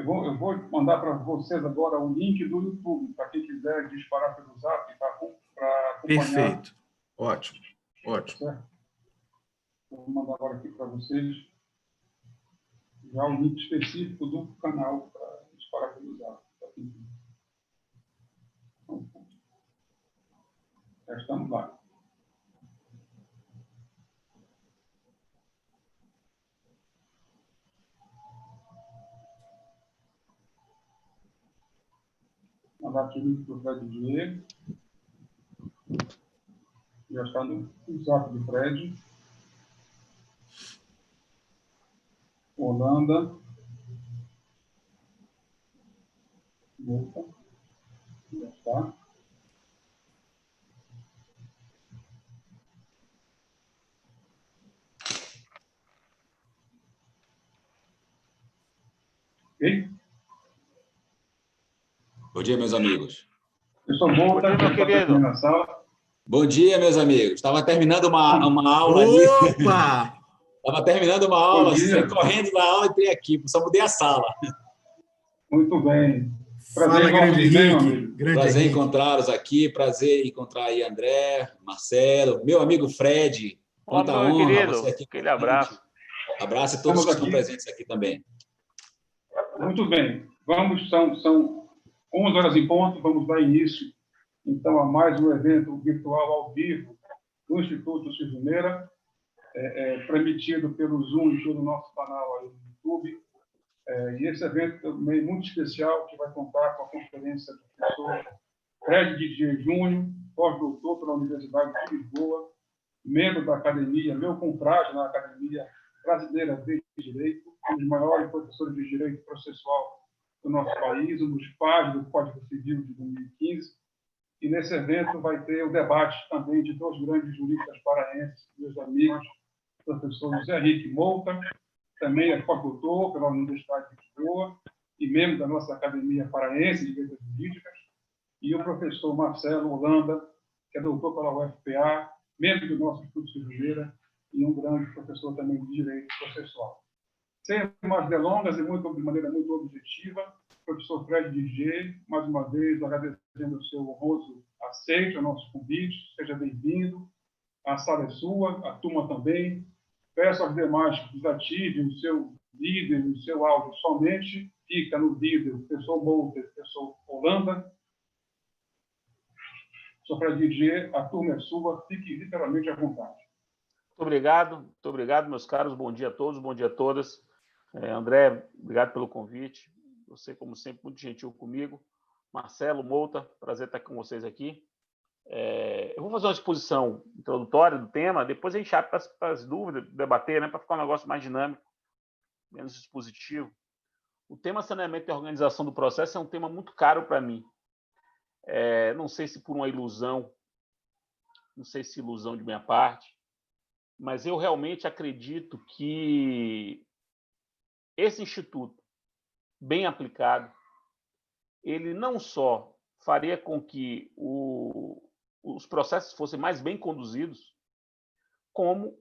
Eu vou mandar para vocês agora o link do YouTube, para quem quiser disparar pelo Zap, para acompanhar. Perfeito. Ótimo, ótimo. Certo? Vou mandar agora aqui para vocês já o link específico do canal para disparar pelo Zap. Já estamos lá. Mandar aqui o link para o Fred Diego. Já está no Zap do Fred. Holanda. Opa. Já está. Ok? Bom dia, meus amigos. Pessoal, volta aqui na sala. Bom dia, meus amigos. Estava terminando uma aula ali. Opa! Estava terminando uma aula, saí correndo da aula e entrei aqui. Só mudei a sala. Muito bem. Prazer, fala, grande Henrique. Prazer encontrá-los aqui. Prazer encontrar aí André, Marcelo, meu amigo Fred. Quanta honra querido. você aqui. Aquele abraço. Abraço a todos que estão presentes aqui também. Muito bem. São 11 horas em ponto. Vamos dar início, então, a mais um evento virtual ao vivo do Instituto Silvio Meira, transmitido pelo Zoom e pelo nosso canal aí no YouTube. E esse evento também muito especial, que vai contar com a conferência do professor Fred Didier Júnior, pós-doutor pela Universidade de Lisboa, membro da academia, meu confrade na Academia Brasileira de Direito, um dos maiores professores de direito processual do nosso país, um dos pais do Código Civil de 2015. E nesse evento vai ter o debate também de dois grandes juristas paraenses, meus amigos, professor José Henrique Mouta, também é pós-doutor pela Universidade de Lisboa e membro da nossa Academia Paraense de Letras Jurídicas, e o professor Marcelo Holanda, que é doutor pela UFPA, membro do nosso Instituto Silvio Meira e um grande professor também de Direito Processual. Sem mais delongas e de maneira muito objetiva, professor Fred Didier, mais uma vez agradecendo o seu honroso aceite ao nosso convite, seja bem-vindo, a sala é sua, a turma também. Peço aos demais que desativem o seu vídeo, o seu áudio, somente fica no vídeo o professor Mouta e o professor Holanda. Professor Fred Didier, a turma é sua, fique literalmente à vontade. Muito obrigado, meus caros, bom dia a todos, bom dia a todas. André, obrigado pelo convite. Você, como sempre, muito gentil comigo. Marcelo, Mouta, prazer estar com vocês aqui. Eu vou fazer uma exposição introdutória do tema, depois a gente abre para as dúvidas, debater, né, para ficar um negócio mais dinâmico, menos expositivo. O tema saneamento e organização do processo é um tema muito caro para mim. Não sei se por uma ilusão, não sei se ilusão de minha parte, mas eu realmente acredito que esse instituto, bem aplicado, ele não só faria com que os processos fossem mais bem conduzidos, como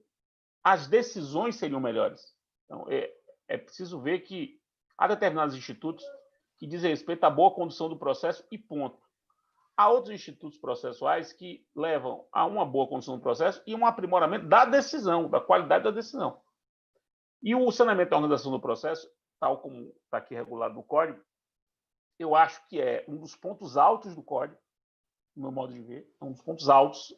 as decisões seriam melhores. Então, é preciso ver que há determinados institutos que dizem respeito à boa condução do processo e ponto. Há outros institutos processuais que levam a uma boa condução do processo e um aprimoramento da decisão, da qualidade da decisão. E o saneamento e organização do processo, tal como está aqui regulado no Código, eu acho que é um dos pontos altos do Código, no meu modo de ver, é um dos pontos altos,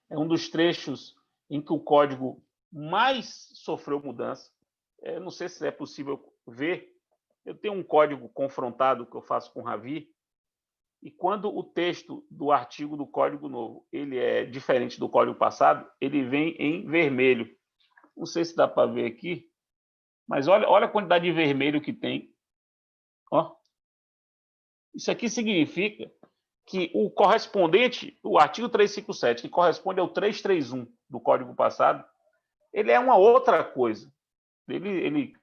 é um dos trechos em que o Código mais sofreu mudança. Não sei se é possível ver, eu tenho um código confrontado que eu faço com o Ravi, e quando o texto do artigo do Código Novo ele é diferente do Código passado, ele vem em vermelho. Não sei se dá para ver aqui, mas olha a quantidade de vermelho que tem. Ó. Isso aqui significa que o correspondente, o artigo 357, que corresponde ao 331 do Código passado, ele é uma outra coisa. Ele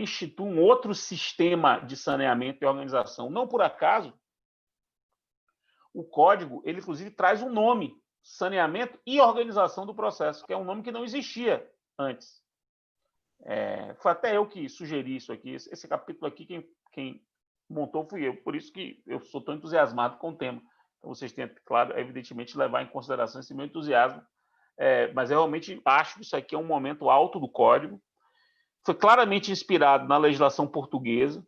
institui um outro sistema de saneamento e organização. Não por acaso, o Código, ele inclusive traz um nome, saneamento e organização do processo, que é um nome que não existia antes. Foi até eu que sugeri isso aqui. Esse capítulo aqui, quem montou fui eu. Por isso que eu sou tão entusiasmado com o tema. Então, vocês têm, claro, evidentemente, levar em consideração esse meu entusiasmo. Mas eu realmente acho que isso aqui é um momento alto do Código. Foi claramente inspirado na legislação portuguesa.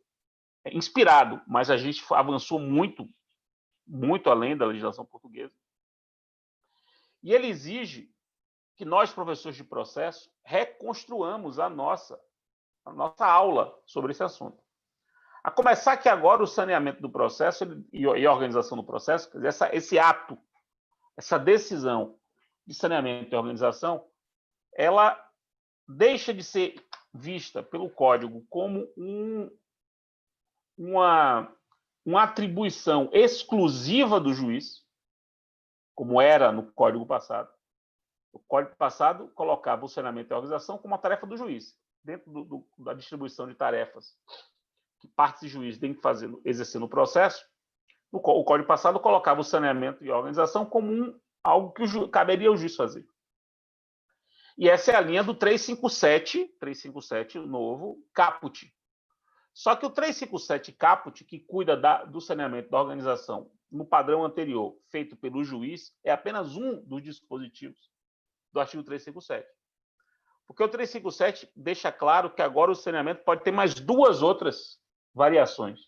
Inspirado, mas a gente avançou muito, muito além da legislação portuguesa. E ele exige que nós, professores de processo, reconstruamos a nossa aula sobre esse assunto. A começar que agora o saneamento do processo e a organização do processo, quer dizer, esse ato, essa decisão de saneamento e organização, ela deixa de ser vista pelo Código como uma atribuição exclusiva do juiz, como era no Código passado. O Código passado colocava o saneamento e a organização como uma tarefa do juiz, dentro da distribuição de tarefas que partes de juiz têm que fazer, exercer no processo. O Código passado colocava o saneamento e a organização como algo que caberia ao juiz fazer. E essa é a linha do 357, o novo caput. Só que o 357 caput, que cuida do saneamento da organização no padrão anterior, feito pelo juiz, é apenas um dos dispositivos do artigo 357. Porque o 357 deixa claro que agora o saneamento pode ter mais duas outras variações.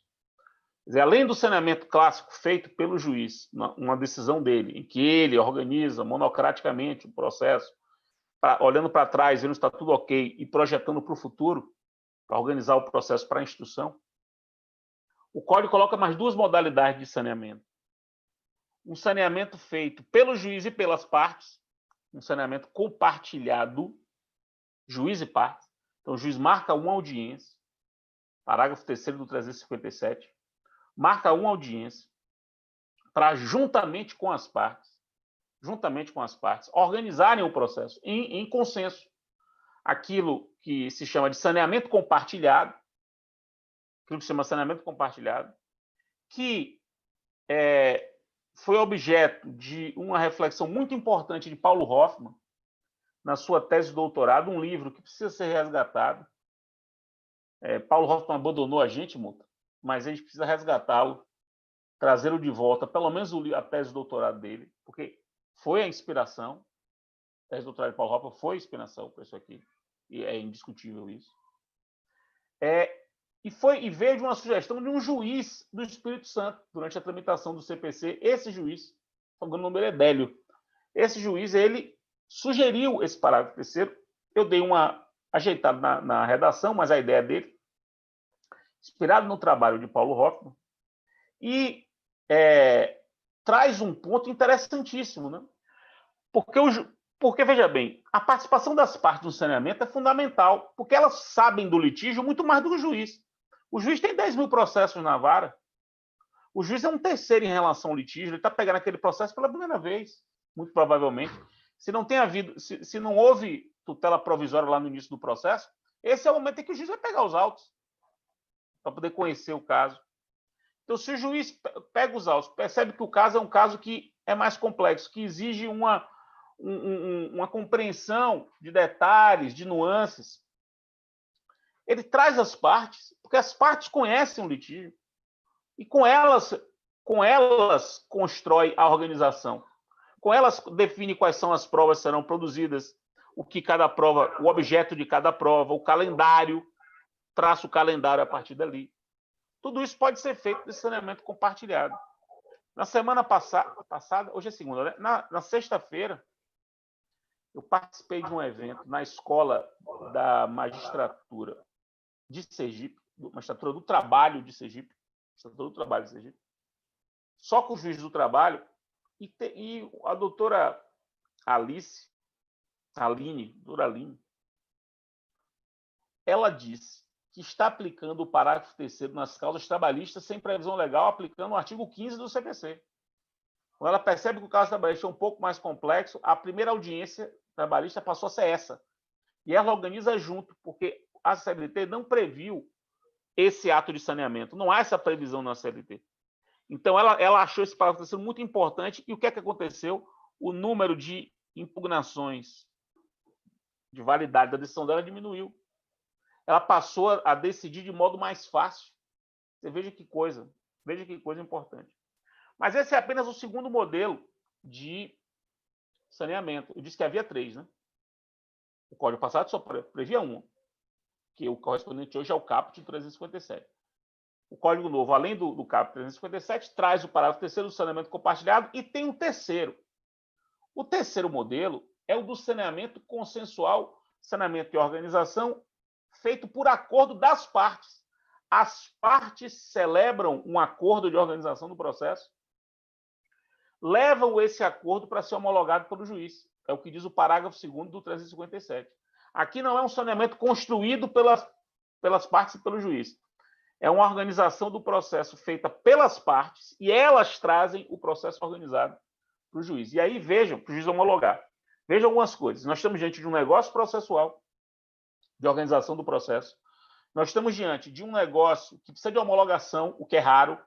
Quer dizer, além do saneamento clássico feito pelo juiz, uma decisão dele, em que ele organiza monocraticamente o processo, olhando para trás, vendo se está tudo ok e projetando para o futuro, para organizar o processo para a instrução, o Código coloca mais duas modalidades de saneamento. Um saneamento feito pelo juiz e pelas partes, um saneamento compartilhado, juiz e partes. Então, o juiz marca uma audiência, parágrafo 3º do 357, marca uma audiência para, juntamente com as partes, organizarem o processo em consenso. Aquilo que se chama de saneamento compartilhado, que foi objeto de uma reflexão muito importante de Paulo Hoffmann, na sua tese de doutorado, um livro que precisa ser resgatado. Paulo Hoffmann abandonou a gente, Muta, mas a gente precisa resgatá-lo, trazê-lo de volta, pelo menos a tese de doutorado dele, porque foi a inspiração. A tese de doutorado de Paulo Hoffmann foi a inspiração para isso aqui, e é indiscutível isso. E veio de uma sugestão de um juiz do Espírito Santo, durante a tramitação do CPC. Esse juiz, o nome dele é Délio, esse juiz, ele sugeriu esse parágrafo terceiro. Eu dei uma ajeitada na redação, mas a ideia dele, inspirado no trabalho de Paulo Hoffmann, e traz um ponto interessantíssimo, né? Porque, veja bem, a participação das partes no saneamento é fundamental, porque elas sabem do litígio muito mais do que o juiz. O juiz tem 10 mil processos na vara. O juiz é um terceiro em relação ao litígio, ele está pegando aquele processo pela primeira vez, muito provavelmente. Se não houve tutela provisória lá no início do processo, esse é o momento em que o juiz vai pegar os autos para poder conhecer o caso. Então, se o juiz pega os autos, percebe que o caso é um caso que é mais complexo, que exige uma compreensão de detalhes, de nuances, ele traz as partes, porque as partes conhecem o litígio, e com elas constrói a organização. Com elas define quais são as provas que serão produzidas, o objeto de cada prova, o calendário, traça o calendário a partir dali. Tudo isso pode ser feito nesse saneamento compartilhado. Na semana passada, hoje é segunda, né? Na sexta-feira, eu participei de um evento na Escola da Magistratura de Sergipe, Magistratura do Trabalho de Sergipe, só com os juízes do trabalho, e a doutora Aline, ela disse que está aplicando o parágrafo 3º nas causas trabalhistas sem previsão legal, aplicando o artigo 15 do CPC. Quando ela percebe que o caso trabalhista é um pouco mais complexo, a primeira audiência trabalhista passou a ser essa. E ela organiza junto, porque a CLT não previu esse ato de saneamento. Não há essa previsão na CLT. Então, ela achou esse parágrafo sendo muito importante. E o que é que aconteceu? O número de impugnações de validade da decisão dela diminuiu. ela passou a decidir de modo mais fácil. Você veja que coisa importante. Mas esse é apenas o segundo modelo de saneamento. Eu disse que havia 3, né? O Código passado só previa 1, que o correspondente hoje é o caput 357. O Código Novo, além do caput 357, traz o parágrafo 3º do saneamento compartilhado e tem um terceiro. O terceiro modelo é o do saneamento consensual, saneamento de organização, feito por acordo das partes. As partes celebram um acordo de organização do processo, levam esse acordo para ser homologado pelo juiz. É o que diz o parágrafo 2º do 357. Aqui não é um saneamento construído pelas partes e pelo juiz. É uma organização do processo feita pelas partes e elas trazem o processo organizado para o juiz. E aí vejam, para o juiz homologar. Vejam algumas coisas. Nós estamos diante de um negócio processual de organização do processo. Nós estamos diante de um negócio que precisa de homologação, o que é raro.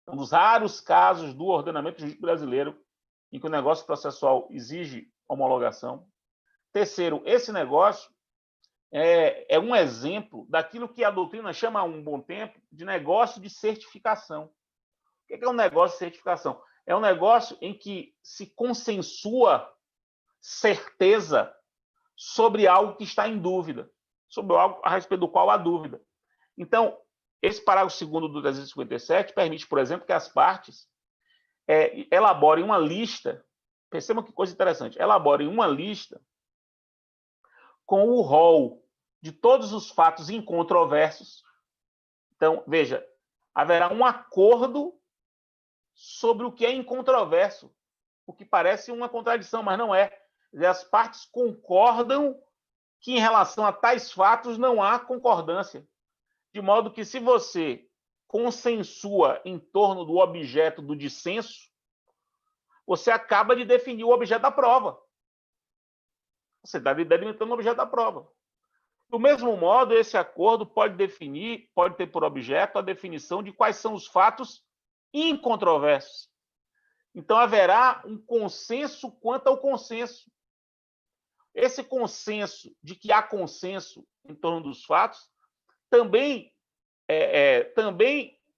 É um dos raros casos do ordenamento jurídico brasileiro em que o negócio processual exige homologação. Terceiro, esse negócio é um exemplo daquilo que a doutrina chama há um bom tempo de negócio de certificação. O que é um negócio de certificação? É um negócio em que se consensua certeza sobre algo que está em dúvida, sobre algo a respeito do qual há dúvida. Então, esse parágrafo 2º do 357 permite, por exemplo, que as partes elaborem uma lista, percebam que coisa interessante, elaborem uma lista com o rol de todos os fatos incontroversos. Então, veja, haverá um acordo sobre o que é incontroverso, o que parece uma contradição, mas não é. As partes concordam que em relação a tais fatos não há concordância. De modo que, se você consensua em torno do objeto do dissenso, você acaba de definir o objeto da prova. Você está delimitando o objeto da prova. Do mesmo modo, esse acordo pode ter por objeto a definição de quais são os fatos incontroversos. Então, haverá um consenso quanto ao consenso. Esse consenso de que há consenso em torno dos fatos também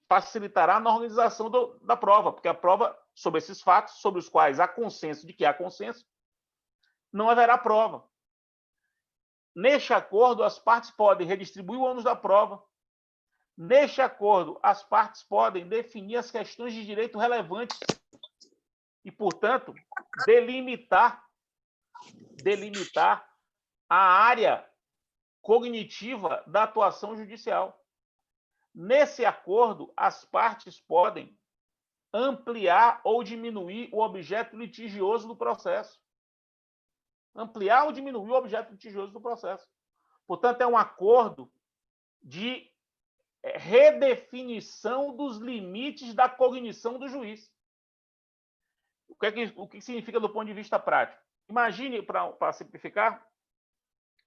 facilitará na organização da prova, porque a prova sobre esses fatos, sobre os quais há consenso de que há consenso, não haverá prova. Neste acordo, as partes podem redistribuir o ônus da prova. Neste acordo, as partes podem definir as questões de direito relevantes e, portanto, delimitar a área cognitiva da atuação judicial. Nesse acordo, as partes podem ampliar ou diminuir o objeto litigioso do processo. Ampliar ou diminuir o objeto litigioso do processo. Portanto, é um acordo de redefinição dos limites da cognição do juiz. O que significa do ponto de vista prático? Imagine, para simplificar,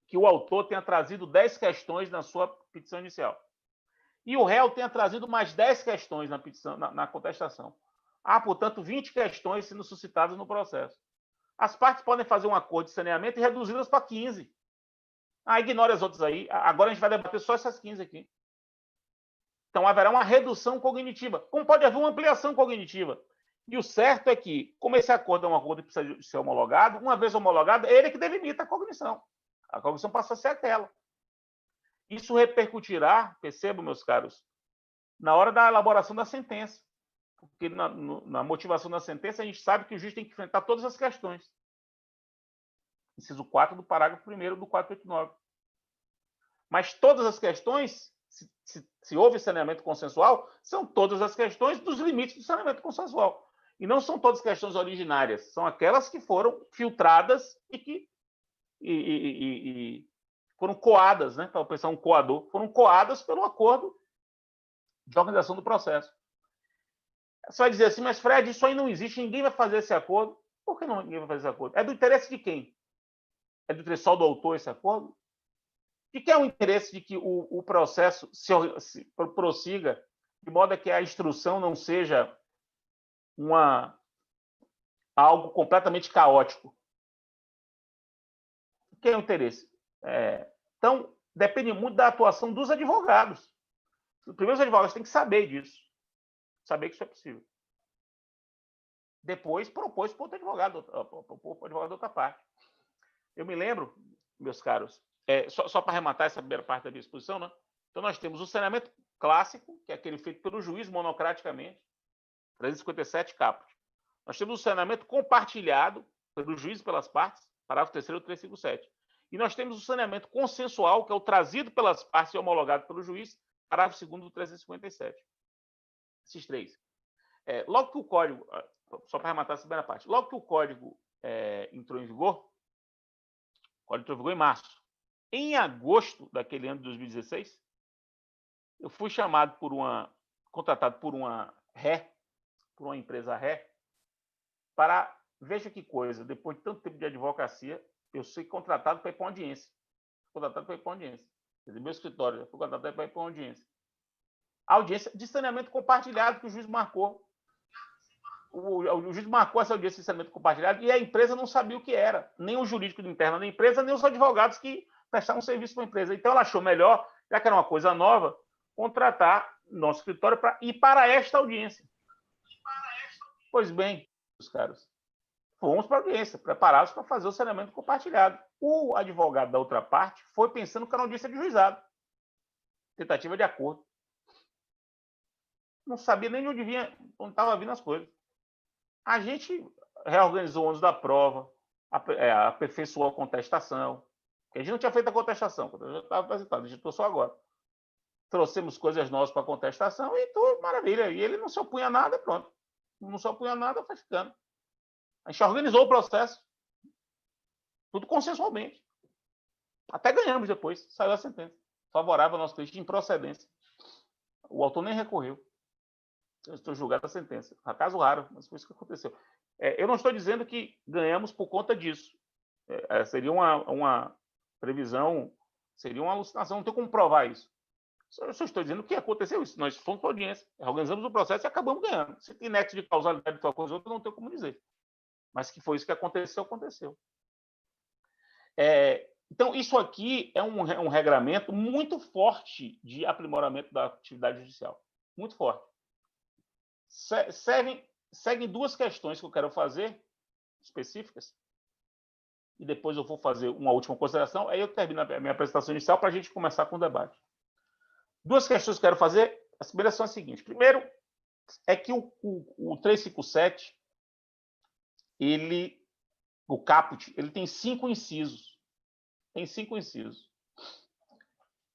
que o autor tenha trazido 10 questões na sua petição inicial. E o réu tenha trazido mais 10 questões na contestação. Há, portanto, 20 questões sendo suscitadas no processo. As partes podem fazer um acordo de saneamento e reduzi-las para 15. Ignore as outras aí. Agora a gente vai debater só essas 15 aqui. Então, haverá uma redução cognitiva. Como pode haver uma ampliação cognitiva? E o certo é que, como esse acordo é um acordo que precisa ser homologado, uma vez homologado, é ele que delimita a cognição. A cognição passa a ser aquela. Isso repercutirá, percebam, meus caros, na hora da elaboração da sentença. Porque na motivação da sentença, a gente sabe que o juiz tem que enfrentar todas as questões. Inciso 4 do parágrafo 1º do 489. Mas todas as questões, se houve saneamento consensual, são todas as questões dos limites do saneamento consensual. E não são todas questões originárias, são aquelas que foram filtradas e que foram coadas, né? Para pensar um coador, foram coadas pelo acordo de organização do processo. Você vai dizer assim, mas Fred, isso aí não existe, ninguém vai fazer esse acordo. Por que ninguém vai fazer esse acordo? É do interesse de quem? É do interesse só do autor esse acordo? De quem é o interesse de que o processo se prossiga de modo a que a instrução não seja algo completamente caótico? De quem é o interesse? Então, depende muito da atuação dos advogados. Primeiro, os advogados têm que saber disso, saber que isso é possível. Depois, propôs para o advogado da outra parte. Eu me lembro, meus caros, só para arrematar essa primeira parte da minha exposição, né? Então, nós temos o saneamento clássico, que é aquele feito pelo juiz monocraticamente, 357 caput. Nós temos o saneamento compartilhado pelo juiz e pelas partes, parágrafo 3º do 357. E nós temos o saneamento consensual, que é o trazido pelas partes e homologado pelo juiz, parágrafo 2º do 357. Esses três. Logo que o código, só para arrematar essa primeira parte, logo que o código entrou em vigor, o código entrou em vigor em março. Em agosto daquele ano de 2016, eu fui contratado por uma empresa ré, para, veja que coisa, depois de tanto tempo de advocacia, eu fui contratado para ir para uma audiência. Quer dizer, meu escritório foi contratado para ir para uma audiência. A audiência de saneamento compartilhado que o juiz marcou. O juiz marcou essa audiência de saneamento compartilhado e a empresa não sabia o que era. Nem o jurídico interno da empresa, nem os advogados que prestavam serviço para a empresa. Então, ela achou melhor, já que era uma coisa nova, contratar nosso escritório para ir para esta audiência. Pois bem, meus caros, fomos para a audiência, preparados para fazer o saneamento compartilhado. O advogado da outra parte foi pensando que era uma audiência de juizado. Tentativa de acordo. Não sabia nem de onde estavam vindo as coisas. A gente reorganizou o ônus da prova, aperfeiçoou a contestação. A gente não tinha feito a contestação, já estava apresentado, a gente trouxe só agora. Trouxemos coisas novas para a contestação e tudo, maravilha. E ele não se opunha a nada, pronto. Não se opunha a nada, foi ficando. A gente organizou o processo. Tudo consensualmente. Até ganhamos depois. Saiu a sentença. Favorável ao nosso cliente de improcedência. O autor nem recorreu. Eu estou julgado a sentença. Caso raro, mas foi isso que aconteceu. Eu não estou dizendo que ganhamos por conta disso. Seria uma previsão, seria uma alucinação. Não tem como provar isso. Eu só estou dizendo que aconteceu isso. Nós fomos para a audiência, organizamos o processo e acabamos ganhando. Se tem nexo de causalidade de uma coisa ou outra, não tem como dizer. Mas que foi isso que aconteceu, aconteceu. Então, isso aqui é um regramento muito forte de aprimoramento da atividade judicial. Muito forte. Seguem duas questões que eu quero fazer, específicas, e depois eu vou fazer uma última consideração, aí eu termino a minha apresentação inicial para a gente começar com o debate. Duas questões que eu quero fazer, as primeiras são as seguintes. Primeiro, é que o 357, o caput, ele tem 5 incisos. Tem 5 incisos.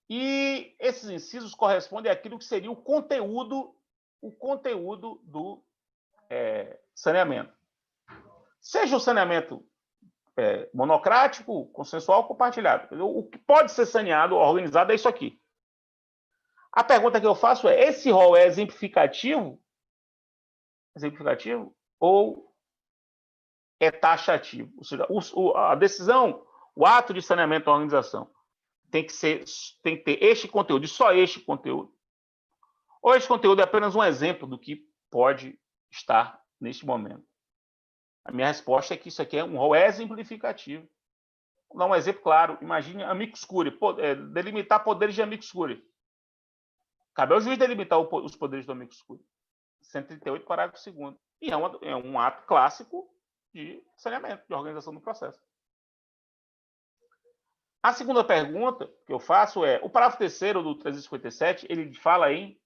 E esses incisos correspondem àquilo que seria o conteúdo do saneamento. Seja o saneamento monocrático, consensual ou compartilhado. O que pode ser saneado, organizado, é isso aqui. A pergunta que eu faço é: esse rol é exemplificativo? Ou é taxativo? Ou seja, a decisão, o ato de saneamento da organização tem que ter este conteúdo e só este conteúdo? Ou este conteúdo é apenas um exemplo do que pode estar neste momento? A minha resposta é que isso aqui é um rol exemplificativo. Vou dar um exemplo claro. Imagine amicus curiae, delimitar poderes de amicus curiae. Cabe ao juiz delimitar os poderes do amicus curiae. 138, parágrafo 2º. E é um ato clássico de saneamento, de organização do processo. A segunda pergunta que eu faço é: o parágrafo 3º do 357, ele fala em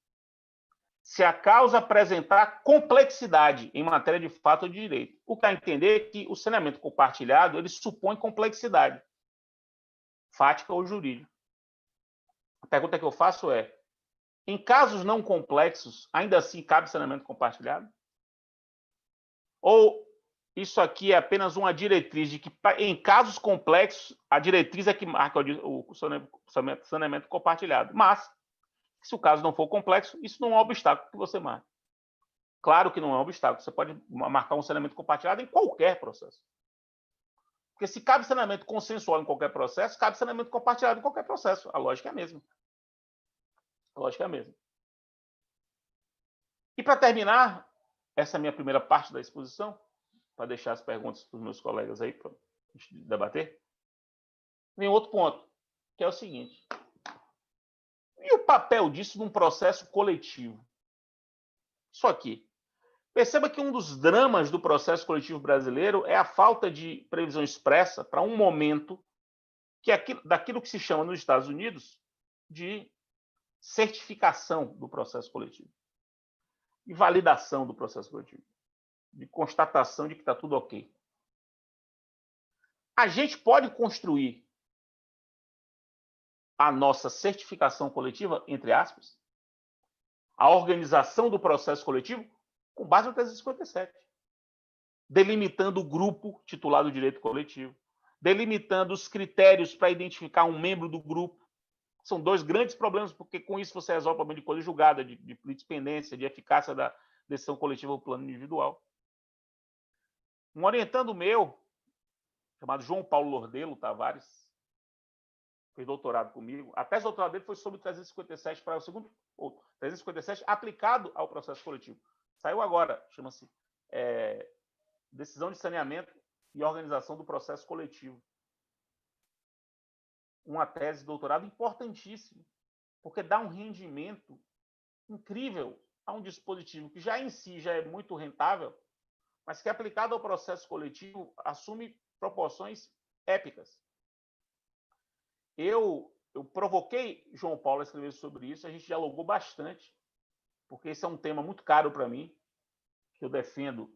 se a causa apresentar complexidade em matéria de fato ou de direito. O que dá a entender é que o saneamento compartilhado, ele supõe complexidade, fática ou jurídica. A pergunta que eu faço é: em casos não complexos, ainda assim cabe saneamento compartilhado? Ou isso aqui é apenas uma diretriz de que, em casos complexos, a diretriz é que marca o saneamento compartilhado? Mas, se o caso não for complexo, isso não é um obstáculo que você marque. Claro que não é um obstáculo. Você pode marcar um saneamento compartilhado em qualquer processo. Porque se cabe saneamento consensual em qualquer processo, cabe saneamento compartilhado em qualquer processo. A lógica é a mesma. E para terminar, essa é a minha primeira parte da exposição, para deixar as perguntas para os meus colegas aí para a gente debater. Vem outro ponto, que é o seguinte: papel disso num processo coletivo? Isso aqui. Perceba que um dos dramas do processo coletivo brasileiro é a falta de previsão expressa para um momento que daquilo que se chama nos Estados Unidos de certificação do processo coletivo, de validação do processo coletivo, de constatação de que está tudo ok. A gente pode construir a nossa certificação coletiva, entre aspas, a organização do processo coletivo, com base no 357, delimitando o grupo titulado direito coletivo, delimitando os critérios para identificar um membro do grupo. São dois grandes problemas, porque com isso você resolve o problema de coisa julgada, de litisπendência, de eficácia da decisão coletiva no plano individual. Um orientando meu, chamado João Paulo Lordelo Tavares, fez doutorado comigo. A tese de doutorado dele foi sobre o 357 para o segundo, ou 357 aplicado ao processo coletivo. Saiu agora, chama-se Decisão de Saneamento e Organização do Processo Coletivo. Uma tese de doutorado importantíssima, porque dá um rendimento incrível a um dispositivo que já em si já é muito rentável, mas que aplicado ao processo coletivo assume proporções épicas. Eu provoquei João Paulo a escrever sobre isso, a gente dialogou bastante, porque esse é um tema muito caro para mim, que eu defendo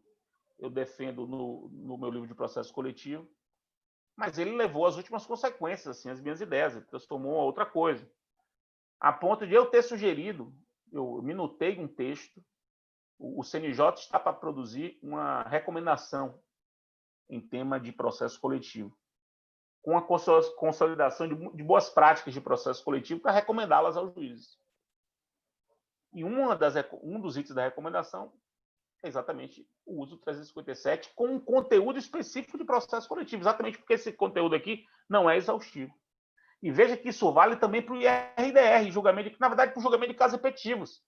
no meu livro de processo coletivo, mas ele levou as últimas consequências, assim, as minhas ideias, ele transformou a outra coisa, a ponto de eu ter sugerido, eu minutei um texto, o CNJ está para produzir uma recomendação em tema de processo coletivo, com a consolidação de boas práticas de processo coletivo para recomendá-las aos juízes. E um dos itens da recomendação é exatamente o uso do 357 com um conteúdo específico de processo coletivo, exatamente porque esse conteúdo aqui não é exaustivo. E veja que isso vale também para o IRDR, na verdade, para o julgamento de casos repetitivos.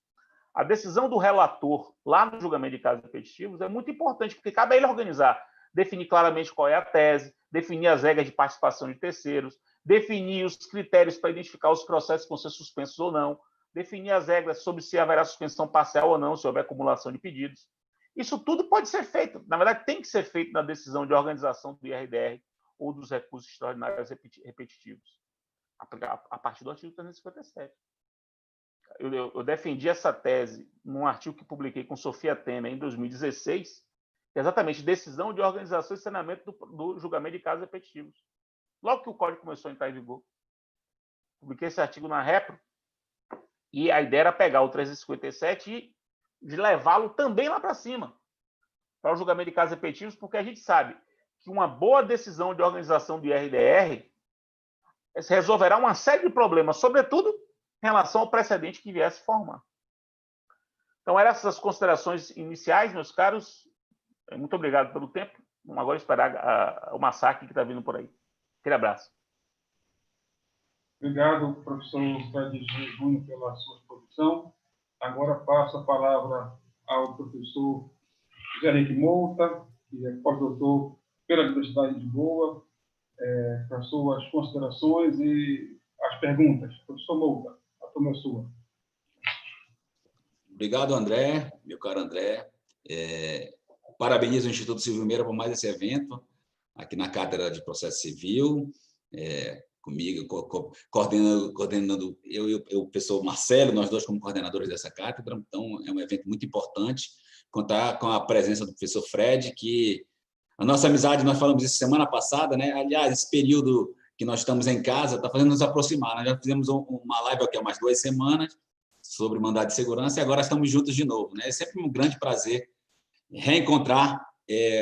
A decisão do relator lá no julgamento de casos repetitivos é muito importante, porque cabe a ele organizar, definir claramente qual é a tese, definir as regras de participação de terceiros, definir os critérios para identificar os processos que vão ser suspensos ou não, definir as regras sobre se haverá suspensão parcial ou não, se houver acumulação de pedidos. Isso tudo pode ser feito, na verdade, tem que ser feito na decisão de organização do IRDR ou dos recursos extraordinários repetitivos, a partir do artigo 357. Eu defendi essa tese num artigo que publiquei com Sofia Temer em 2016, que é exatamente decisão de organização e saneamento do julgamento de casos repetitivos. Logo que o código começou a entrar em vigor, publiquei esse artigo na Repro, e a ideia era pegar o 357 e de levá-lo também lá para cima, para o julgamento de casos repetitivos, porque a gente sabe que uma boa decisão de organização do IRDR resolverá uma série de problemas, sobretudo em relação ao precedente que viesse formar. Então, eram essas considerações iniciais, meus caros. Muito obrigado pelo tempo. Vamos agora esperar o massacre que está vindo por aí. Aquele abraço. Obrigado, professor Fred Júnior, pela sua exposição. Agora passo a palavra ao professor José Henrique Mouta, que é pós-doutor pela Universidade de Lisboa, para suas considerações e as perguntas. Professor Mouta, a turma é sua. Obrigado, André, meu caro André. Parabenizo o Instituto Silvio Meira por mais esse evento, aqui na Cátedra de Processo Civil, comigo, coordenando eu e o professor Marcelo, nós dois como coordenadores dessa cátedra. Então, é um evento muito importante, contar com a presença do professor Fred, que a nossa amizade, nós falamos isso semana passada, né? Aliás, esse período que nós estamos em casa está fazendo nos aproximar. Nós já fizemos uma live aqui há umas 2 semanas sobre mandado de segurança e agora estamos juntos de novo, né? É sempre um grande prazer reencontrar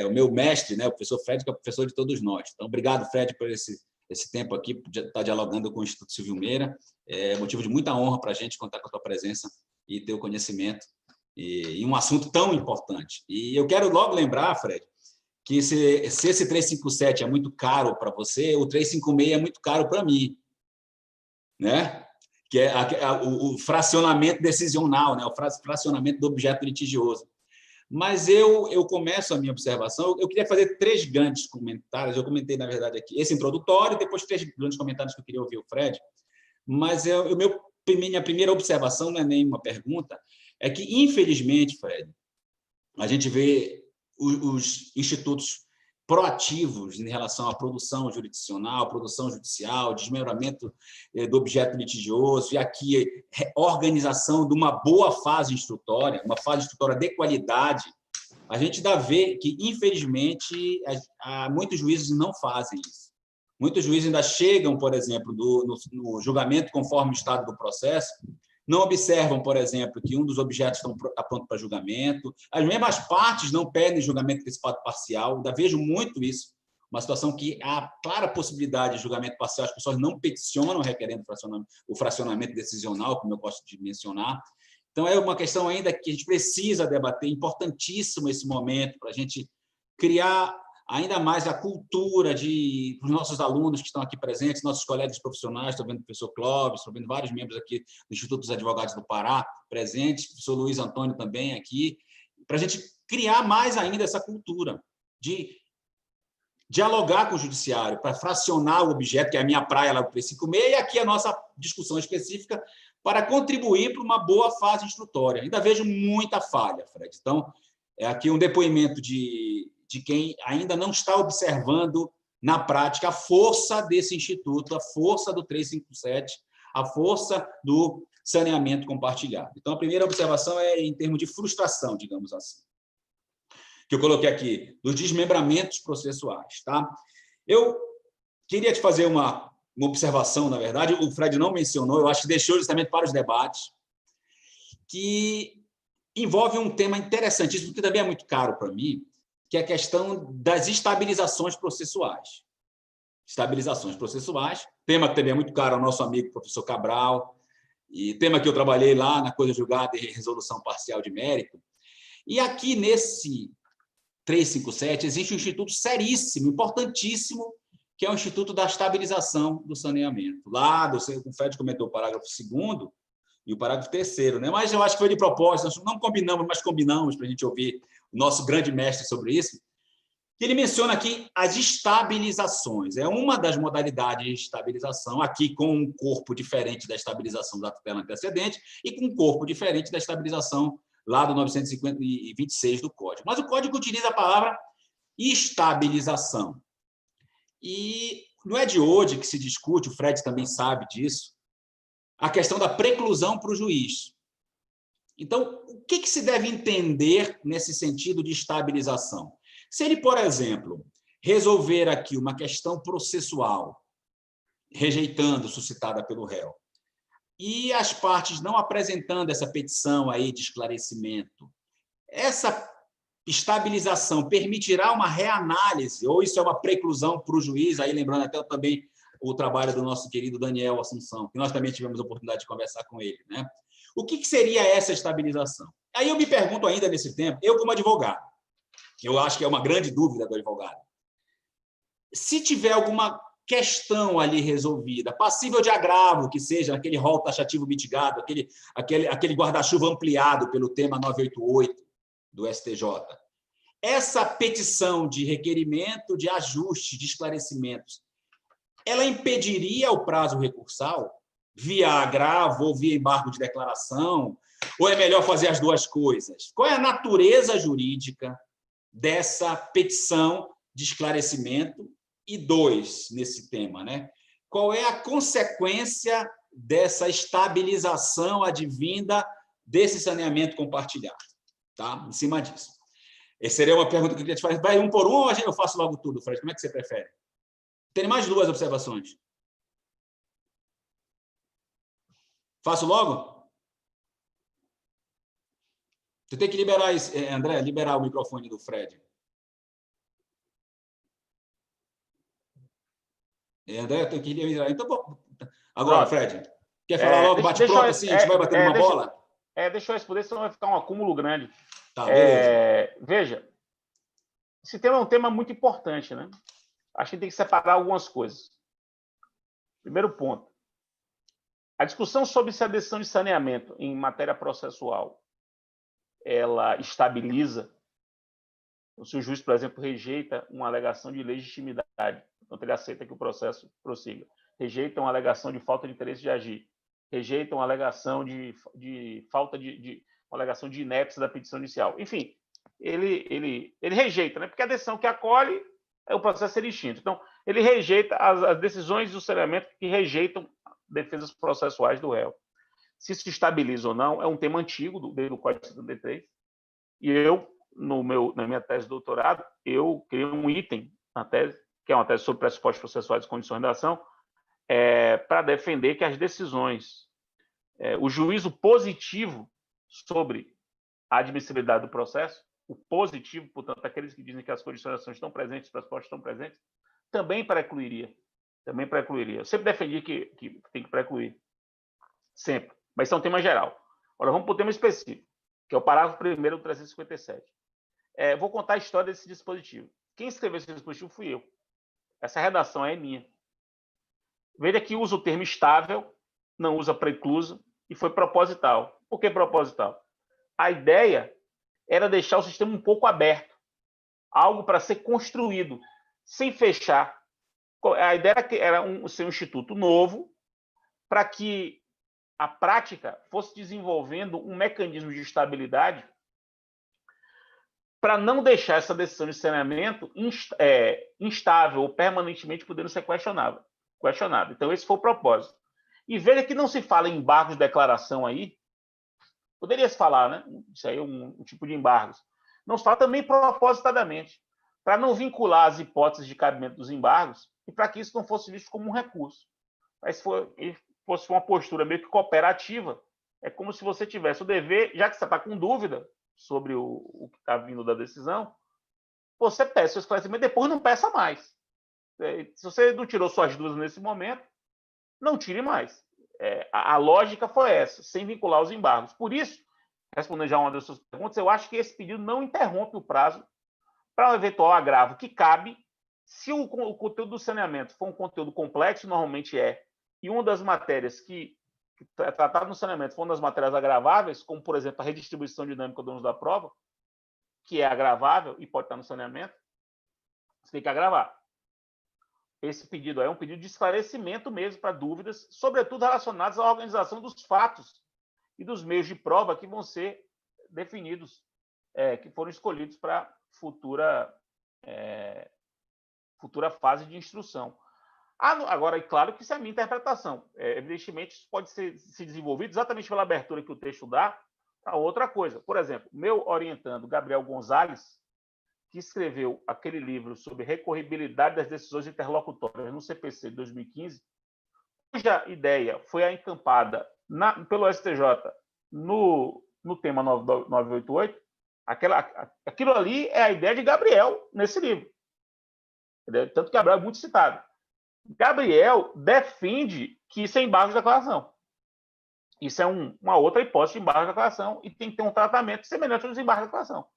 o meu mestre, né? O professor Fred, que é o professor de todos nós. Então, obrigado, Fred, por esse tempo aqui, estar dialogando com o Instituto Silvio Meira. É motivo de muita honra para a gente contar com a tua presença e teu conhecimento em um assunto tão importante. E eu quero logo lembrar, Fred, que se esse 357 é muito caro para você, o 356 é muito caro para mim, né? Que é o fracionamento decisional, né? O fracionamento do objeto litigioso. Mas eu começo a minha observação, eu queria fazer 3 grandes comentários, eu comentei, na verdade, aqui, esse introdutório, e depois 3 grandes comentários que eu queria ouvir o Fred, mas o meu minha primeira observação, não é nenhuma pergunta, é que, infelizmente, Fred, a gente vê os institutos proativos em relação à produção jurisdicional, produção judicial, desmembramento do objeto litigioso, e aqui organização de uma boa fase instrutória, uma fase instrutória de qualidade. A gente dá a ver que, infelizmente, muitos juízes não fazem isso. Muitos juízes ainda chegam, por exemplo, no julgamento conforme o estado do processo, não observam, por exemplo, que um dos objetos está pronto para julgamento, as mesmas partes não pedem julgamento antecipado parcial, ainda vejo muito isso, uma situação que há clara possibilidade de julgamento parcial, as pessoas não peticionam requerendo o fracionamento decisional, como eu gosto de mencionar. Então, é uma questão ainda que a gente precisa debater, importantíssimo esse momento, para a gente criar ainda mais a cultura para os nossos alunos que estão aqui presentes, nossos colegas profissionais, estou vendo o professor Clóvis, estou vendo vários membros aqui do Instituto dos Advogados do Pará presentes, o professor Luiz Antônio também aqui, para a gente criar mais ainda essa cultura de dialogar com o judiciário, para fracionar o objeto, que é a minha praia lá do 356, e aqui a nossa discussão específica, para contribuir para uma boa fase instrutória. Ainda vejo muita falha, Fred. Então, é aqui um depoimento de quem ainda não está observando na prática a força desse instituto, a força do 357, a força do saneamento compartilhado. Então, a primeira observação é em termos de frustração, digamos assim, que eu coloquei aqui, dos desmembramentos processuais. Tá? Eu queria te fazer uma observação, na verdade, o Fred não mencionou, eu acho que deixou justamente para os debates, que envolve um tema interessantíssimo, que também é muito caro para mim, que é a questão das estabilizações processuais. Estabilizações processuais, tema que também é muito caro ao nosso amigo professor Cabral, e tema que eu trabalhei lá na coisa julgada e resolução parcial de mérito. E aqui, nesse 357, existe um instituto seríssimo, importantíssimo, que é o Instituto da Estabilização do Saneamento. Lá, o Fred comentou o parágrafo 2º e o parágrafo 3º, né? Mas eu acho que foi de propósito, nós não combinamos, mas combinamos para a gente ouvir o nosso grande mestre sobre isso. Ele menciona aqui as estabilizações. É uma das modalidades de estabilização, aqui com um corpo diferente da estabilização da tutela antecedente e com um corpo diferente da estabilização lá do 926 do Código. Mas o Código utiliza a palavra estabilização. E não é de hoje que se discute, o Fred também sabe disso, a questão da preclusão para o juiz. Então, o que se deve entender nesse sentido de estabilização? Se ele, por exemplo, resolver aqui uma questão processual, rejeitando suscitada pelo réu, e as partes não apresentando essa petição aí de esclarecimento, essa estabilização permitirá uma reanálise, ou isso é uma preclusão para o juiz, aí lembrando até também o trabalho do nosso querido Daniel Assunção, que nós também tivemos a oportunidade de conversar com ele, né? O que seria essa estabilização? Aí eu me pergunto ainda nesse tempo, eu como advogado, que eu acho que é uma grande dúvida do advogado, se tiver alguma questão ali resolvida, passível de agravo, que seja aquele rol taxativo mitigado, aquele guarda-chuva ampliado pelo tema 988 do STJ, essa petição de requerimento de ajuste, de esclarecimentos, ela impediria o prazo recursal via agravo ou via embargo de declaração? Ou é melhor fazer as duas coisas? Qual é a natureza jurídica dessa petição de esclarecimento? E dois, nesse tema, né? Qual é a consequência dessa estabilização advinda desse saneamento compartilhado? Tá? Em cima disso. Essa seria uma pergunta que eu queria te fazer. Vai um por um ou eu faço logo tudo, Fred? Como é que você prefere? Tem mais duas observações. Faço logo? Você tem que liberar isso, André, liberar o microfone do Fred. André, eu queria liberar. Então, bom. Agora, Fred, quer falar logo, bate pronto assim, a gente vai batendo uma bola? Deixa eu responder, senão vai ficar um acúmulo grande. Tá, beleza. Veja, esse tema é um tema muito importante, né? Acho que tem que separar algumas coisas. Primeiro ponto. A discussão sobre se a decisão de saneamento em matéria processual ela estabiliza, ou se o juiz, por exemplo, rejeita uma alegação de legitimidade, então ele aceita que o processo prossiga, rejeita uma alegação de falta de interesse de agir, rejeitam a alegação de falta uma alegação de inépcia da petição inicial. Enfim, ele rejeita, né? Porque a decisão que acolhe é o processo ser extinto. Então, ele rejeita as decisões do saneamento que rejeitam defesas processuais do réu. Se isso estabiliza ou não, é um tema antigo desde o Código de 73. E eu, na minha tese de doutorado, eu criei um item na tese, que é uma tese sobre pressupostos processuais e condições de ação, para defender que as decisões, o juízo positivo sobre a admissibilidade do processo, o positivo, portanto, aqueles que dizem que as condições de ação estão presentes, os pressupostos estão presentes, também precluiria. Eu sempre defendi que tem que precluir. Sempre. Mas isso é um tema geral. Agora, vamos para o tema específico, que é o parágrafo 1º do 357. Vou contar a história desse dispositivo. Quem escreveu esse dispositivo fui eu. Essa redação é minha. Veja que usa o termo estável, não usa precluso, e foi proposital. Por que proposital? A ideia era deixar o sistema um pouco aberto, algo para ser construído, sem fechar. A ideia era ser um instituto novo, para que a prática fosse desenvolvendo um mecanismo de estabilidade para não deixar essa decisão de saneamento instável ou permanentemente podendo ser questionada. Então, esse foi o propósito. E veja que não se fala em embargos de declaração aí. Poderia se falar, né? Isso aí é um tipo de embargos. Não se fala também propositadamente, para não vincular as hipóteses de cabimento dos embargos e para que isso não fosse visto como um recurso. Mas fosse uma postura meio que cooperativa, é como se você tivesse o dever, já que você está com dúvida sobre o que está vindo da decisão, você peça o esclarecimento, depois não peça mais. Se você não tirou suas dúvidas nesse momento, não tire mais. A lógica foi essa, sem vincular os embargos. Por isso, respondendo já uma das suas perguntas, eu acho que esse pedido não interrompe o prazo para um eventual agravo que cabe se o conteúdo do saneamento for um conteúdo complexo, normalmente e uma das matérias que é tratada no saneamento for uma das matérias agraváveis, como, por exemplo, a redistribuição dinâmica do ônus da prova, que é agravável e pode estar no saneamento, você tem que agravar. Esse pedido é um pedido de esclarecimento mesmo para dúvidas, sobretudo relacionadas à organização dos fatos e dos meios de prova que vão ser definidos, que foram escolhidos para futura fase de instrução. Agora, é claro que isso é a minha interpretação. Evidentemente, isso pode ser se desenvolvido exatamente pela abertura que o texto dá a outra coisa. Por exemplo, meu orientando, Gabriel Gonzalez, que escreveu aquele livro sobre recorribilidade das decisões interlocutórias no CPC de 2015, cuja ideia foi encampada pelo STJ no tema 988, aquilo ali é a ideia de Gabriel nesse livro. Tanto que Gabriel é muito citado. Gabriel defende que isso é embargo de declaração. Isso é uma outra hipótese de embargo de declaração e tem que ter um tratamento semelhante aos embargos de declaração.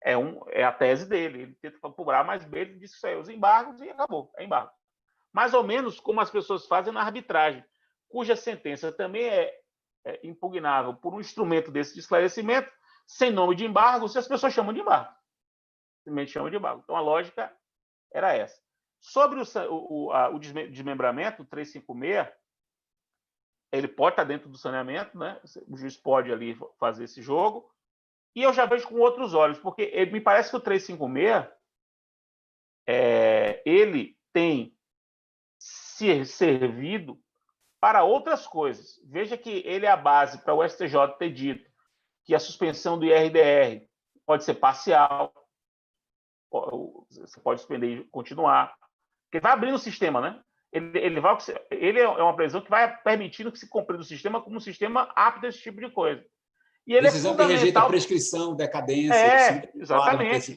É a tese dele. Ele tenta por A mais B, ele diz que isso é os embargos e acabou, é embargo. Mais ou menos como as pessoas fazem na arbitragem, cuja sentença também é impugnável por um instrumento desse de esclarecimento, sem nome de embargo, se as pessoas chamam de embargo. Simplesmente chamam de embargo. Então, a lógica era essa. Sobre o desmembramento, o 356, ele pode estar dentro do saneamento, né? O juiz pode ali fazer esse jogo, e eu já vejo com outros olhos, porque me parece que o 356 ele tem servido para outras coisas. Veja que ele é a base para o STJ ter dito que a suspensão do IRDR pode ser parcial, você pode suspender e continuar, porque vai abrindo o sistema, né? Ele é uma previsão que vai permitindo que se compreenda o sistema como um sistema apto a esse tipo de coisa. E ele decisão que rejeita a prescrição, decadência, exatamente.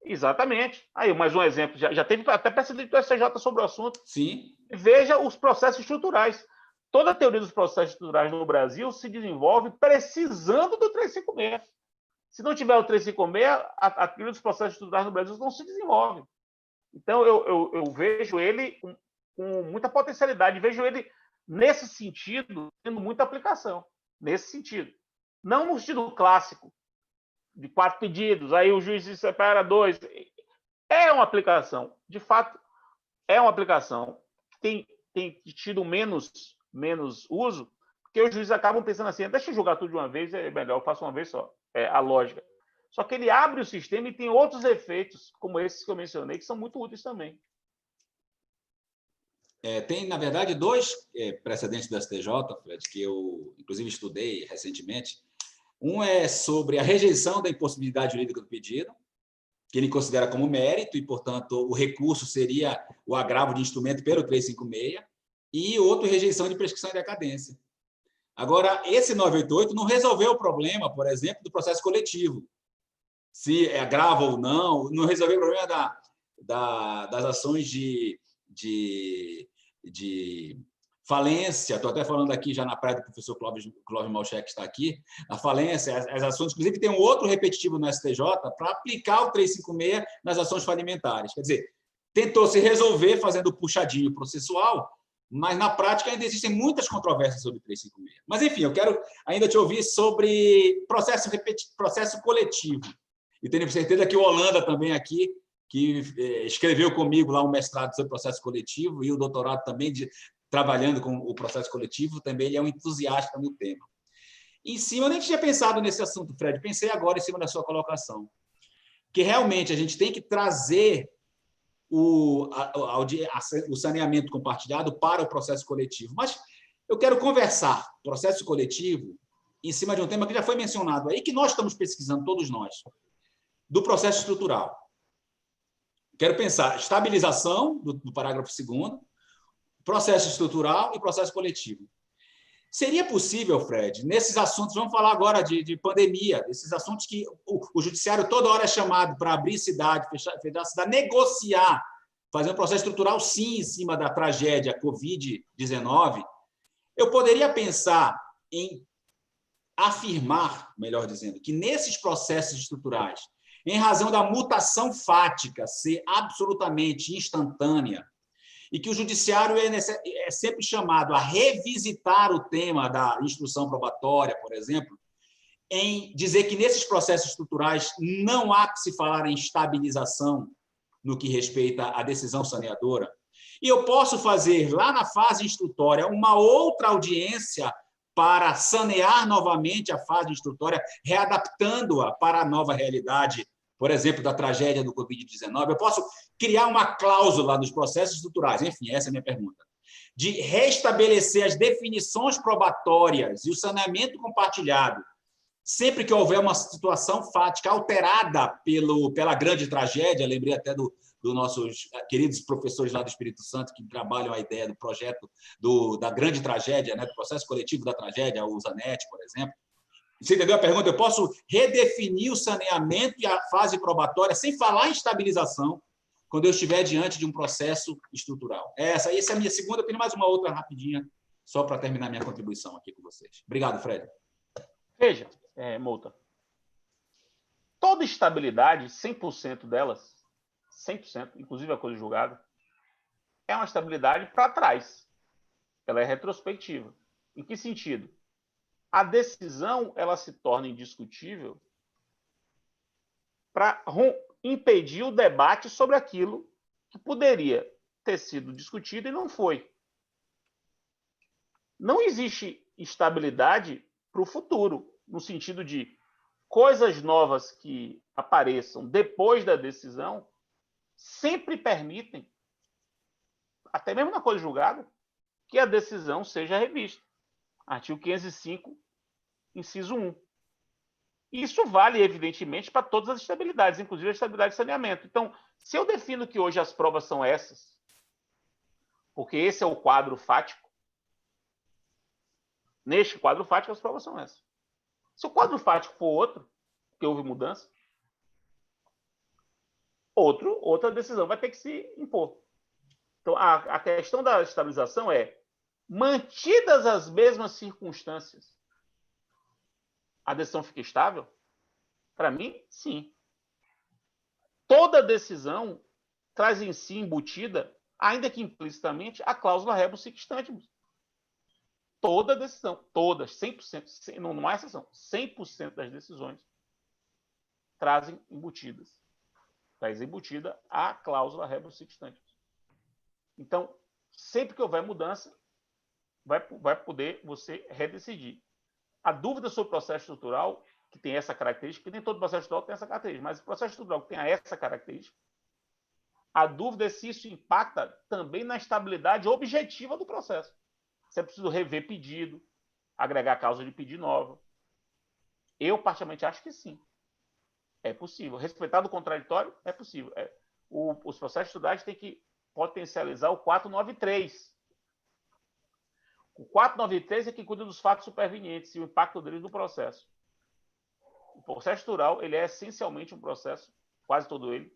Exatamente. Aí, mais um exemplo. Já teve até precedente do STJ sobre o assunto. Sim. Veja os processos estruturais. Toda a teoria dos processos estruturais no Brasil se desenvolve precisando do 356. Se não tiver o 356, a teoria dos processos estruturais no Brasil não se desenvolve. Então, eu vejo ele com muita potencialidade. Vejo ele, nesse sentido, tendo muita aplicação. Nesse sentido. Não no sentido clássico, de 4 pedidos, aí o juiz se separa 2. É uma aplicação. De fato, é uma aplicação que tem tido menos menos uso, porque os juízes acabam pensando assim, deixa eu jogar tudo de uma vez, é melhor, eu faço uma vez só. É a lógica. Só que ele abre o sistema e tem outros efeitos, como esses que eu mencionei, que são muito úteis também. Tem, na verdade, dois precedentes do STJ, Fred, que eu, inclusive, estudei recentemente. Um é sobre a rejeição da impossibilidade jurídica do pedido, que ele considera como mérito e, portanto, o recurso seria o agravo de instrumento pelo 356, e outro, rejeição de prescrição e decadência. Agora, esse 988 não resolveu o problema, por exemplo, do processo coletivo. Se é agravo ou não resolveu o problema das ações de falência. Estou até falando aqui já na praia do professor Clóvis Malchek, que está aqui. A falência, as ações, inclusive, tem um outro repetitivo no STJ para aplicar o 356 nas ações falimentares. Quer dizer, tentou se resolver fazendo o puxadinho processual, mas, na prática, ainda existem muitas controvérsias sobre o 356. Mas, enfim, eu quero ainda te ouvir sobre processo coletivo. E tenho certeza que o Holanda também aqui, que escreveu comigo lá um mestrado sobre processo coletivo e o doutorado também trabalhando com o processo coletivo, também ele é um entusiasta no tema. Em cima, eu nem tinha pensado nesse assunto, Fred, pensei agora em cima da sua colocação, que realmente a gente tem que trazer o saneamento compartilhado para o processo coletivo. Mas eu quero conversar processo coletivo em cima de um tema que já foi mencionado aí, que nós estamos pesquisando, todos nós, do processo estrutural. Quero pensar estabilização do parágrafo 2º, processo estrutural e processo coletivo. Seria possível, Fred, nesses assuntos, vamos falar agora de pandemia, esses assuntos que o judiciário toda hora é chamado para abrir cidade, fechar cidade, negociar, fazer um processo estrutural, sim, em cima da tragédia Covid-19, eu poderia pensar em afirmar, melhor dizendo, que nesses processos estruturais, em razão da mutação fática ser absolutamente instantânea, e que o judiciário é sempre chamado a revisitar o tema da instrução probatória, por exemplo, em dizer que nesses processos estruturais não há que se falar em estabilização no que respeita à decisão saneadora. E eu posso fazer, lá na fase instrutória, uma outra audiência para sanear novamente a fase instrutória, readaptando-a para a nova realidade, por exemplo, da tragédia do Covid-19. Eu posso criar uma cláusula nos processos estruturais, enfim, essa é a minha pergunta, de restabelecer as definições probatórias e o saneamento compartilhado, sempre que houver uma situação fática alterada pela grande tragédia. Lembrei até dos nossos queridos professores lá do Espírito Santo que trabalham a ideia do projeto da grande tragédia, né, do processo coletivo da tragédia, o Zanetti, por exemplo. Você entendeu a pergunta? Eu posso redefinir o saneamento e a fase probatória sem falar em estabilização quando eu estiver diante de um processo estrutural. Essa é a minha segunda. Eu tenho mais uma outra rapidinha, só para terminar minha contribuição aqui com vocês. Obrigado, Fred. Veja, Mouta, toda estabilidade, 100% delas, 100%, inclusive a coisa julgada, é uma estabilidade para trás. Ela é retrospectiva. Em que sentido? A decisão ela se torna indiscutível para impedir o debate sobre aquilo que poderia ter sido discutido e não foi. Não existe estabilidade para o futuro, no sentido de coisas novas que apareçam depois da decisão sempre permitem, até mesmo na coisa julgada, que a decisão seja revista. Artigo 505, inciso 1. Isso vale, evidentemente, para todas as estabilidades, inclusive a estabilidade de saneamento. Então, se eu defino que hoje as provas são essas, porque esse é o quadro fático, neste quadro fático as provas são essas. Se o quadro fático for outro, que houve mudança, outra decisão vai ter que se impor. Então, a questão da estabilização é, mantidas as mesmas circunstâncias, a decisão fica estável? Para mim, sim. Toda decisão traz em si embutida, ainda que implicitamente, a cláusula rebus sic stantibus. Toda decisão, todas, 100%, não há exceção, 100% das decisões trazem embutidas. Traz embutida a cláusula rebus sic stantibus. Então, sempre que houver mudança, vai poder você redecidir. A dúvida sobre o processo estrutural, que tem essa característica, que nem todo processo estrutural tem essa característica, mas o processo estrutural que tem essa característica, a dúvida é se isso impacta também na estabilidade objetiva do processo. Se é preciso rever pedido, agregar causa de pedido nova. Eu, particularmente, acho que sim. É possível. Respeitar o contraditório é possível. Os processos estruturais têm que potencializar o 493. O 493 é que cuida dos fatos supervenientes e o impacto deles no processo. O processo estrutural ele é essencialmente um processo, quase todo ele,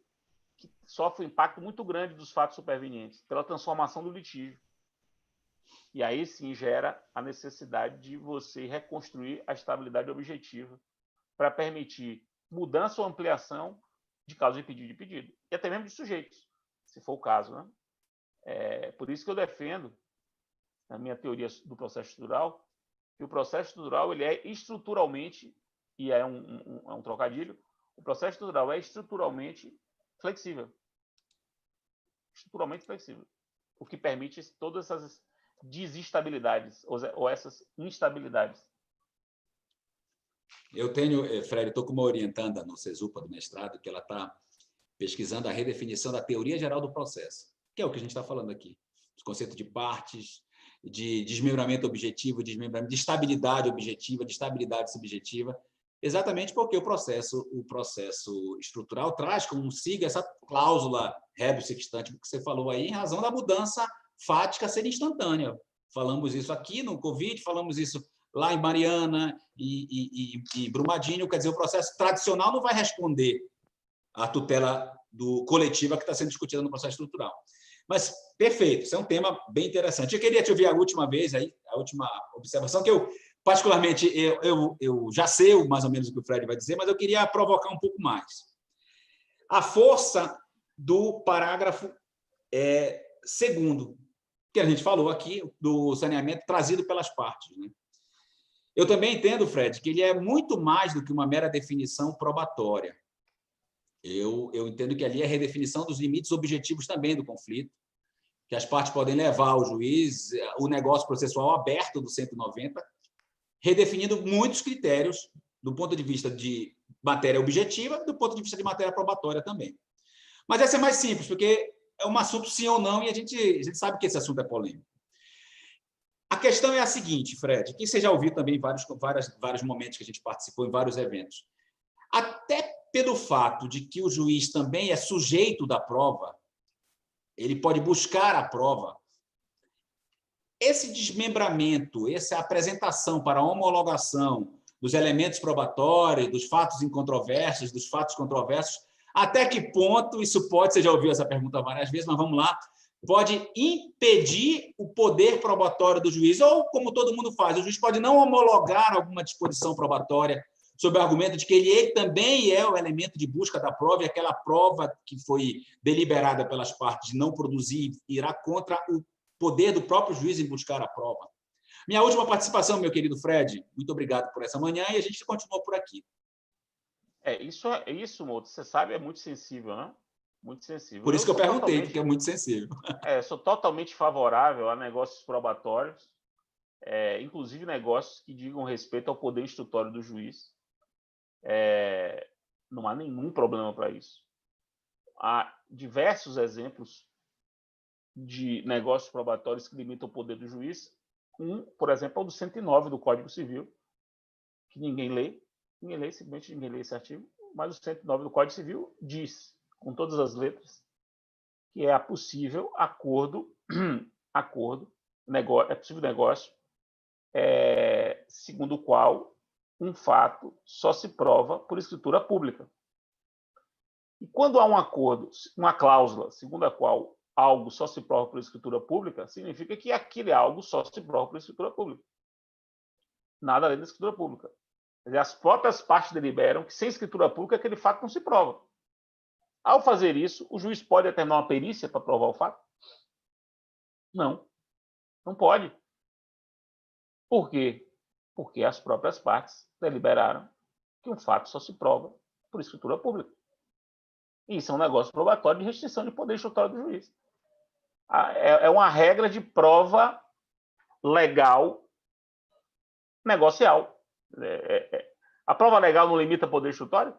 que sofre um impacto muito grande dos fatos supervenientes, pela transformação do litígio. E aí sim gera a necessidade de você reconstruir a estabilidade objetiva para permitir mudança ou ampliação de causa de pedido, e até mesmo de sujeitos, se for o caso, né? Por isso que eu defendo, na minha teoria do processo estrutural, que o processo estrutural ele é estruturalmente, e é um trocadilho, o processo estrutural é estruturalmente flexível. Estruturalmente flexível. O que permite todas essas desestabilidades ou essas instabilidades. Eu tenho, Fred, estou com uma orientanda no CESUPA do mestrado, que ela está pesquisando a redefinição da teoria geral do processo, que é o que a gente está falando aqui. Os conceitos de partes, de desmembramento objetivo, de estabilidade objetiva, de estabilidade subjetiva, exatamente porque o processo estrutural traz consigo essa cláusula rebus sextante que você falou aí, em razão da mudança fática ser instantânea. Falamos isso aqui no Covid, falamos isso lá em Mariana e Brumadinho, quer dizer, o processo tradicional não vai responder à tutela coletiva que está sendo discutida no processo estrutural. Mas, perfeito, isso é um tema bem interessante. Eu queria te ouvir a última vez, aí, a última observação, que eu, particularmente, eu já sei mais ou menos o que o Fred vai dizer, mas eu queria provocar um pouco mais. A força do parágrafo segundo, que a gente falou aqui, do saneamento trazido pelas partes, né? Eu também entendo, Fred, que ele é muito mais do que uma mera definição probatória. Eu entendo que ali é a redefinição dos limites objetivos também do conflito, que as partes podem levar ao juiz, o negócio processual aberto do 190, redefinindo muitos critérios do ponto de vista de matéria objetiva e do ponto de vista de matéria probatória também. Mas essa é mais simples, porque é um assunto sim ou não, e a gente sabe que esse assunto é polêmico. A questão é a seguinte, Fred, que você já ouviu também em vários momentos que a gente participou em vários eventos. Até pelo fato de que o juiz também é sujeito da prova, ele pode buscar a prova, esse desmembramento, essa apresentação para a homologação dos elementos probatórios, dos fatos incontroversos, dos fatos controversos, até que ponto isso pode, você já ouviu essa pergunta várias vezes, mas vamos lá, pode impedir o poder probatório do juiz, ou, como todo mundo faz, o juiz pode não homologar alguma disposição probatória sob o argumento de que ele também é o elemento de busca da prova, e aquela prova que foi deliberada pelas partes de não produzir irá contra o poder do próprio juiz em buscar a prova. Minha última participação, meu querido Fred, muito obrigado por essa manhã, e a gente continua por aqui. Isso, Mouto, você sabe, é muito sensível, né? Muito sensível. Por isso que eu perguntei, porque é muito sensível. Sou totalmente favorável a negócios probatórios, inclusive negócios que digam respeito ao poder instrutório do juiz. Não há nenhum problema para isso. Há diversos exemplos de negócios probatórios que limitam o poder do juiz. Por exemplo, é o do 109 do Código Civil, que ninguém lê, simplesmente ninguém lê esse artigo, mas o 109 do Código Civil diz, com todas as letras, que é possível é possível negócio, segundo o qual um fato só se prova por escritura pública. E quando há um acordo, uma cláusula, segundo a qual algo só se prova por escritura pública, significa que aquele algo só se prova por escritura pública. Nada além da escritura pública. Quer dizer, as próprias partes deliberam que sem escritura pública aquele fato não se prova. Ao fazer isso, o juiz pode determinar uma perícia para provar o fato? Não. Não pode. Por quê? Porque as próprias partes deliberaram que um fato só se prova por escritura pública. E isso é um negócio probatório de restrição de poder instrutório do juiz. É uma regra de prova legal negocial. A prova legal não limita poder instrutório?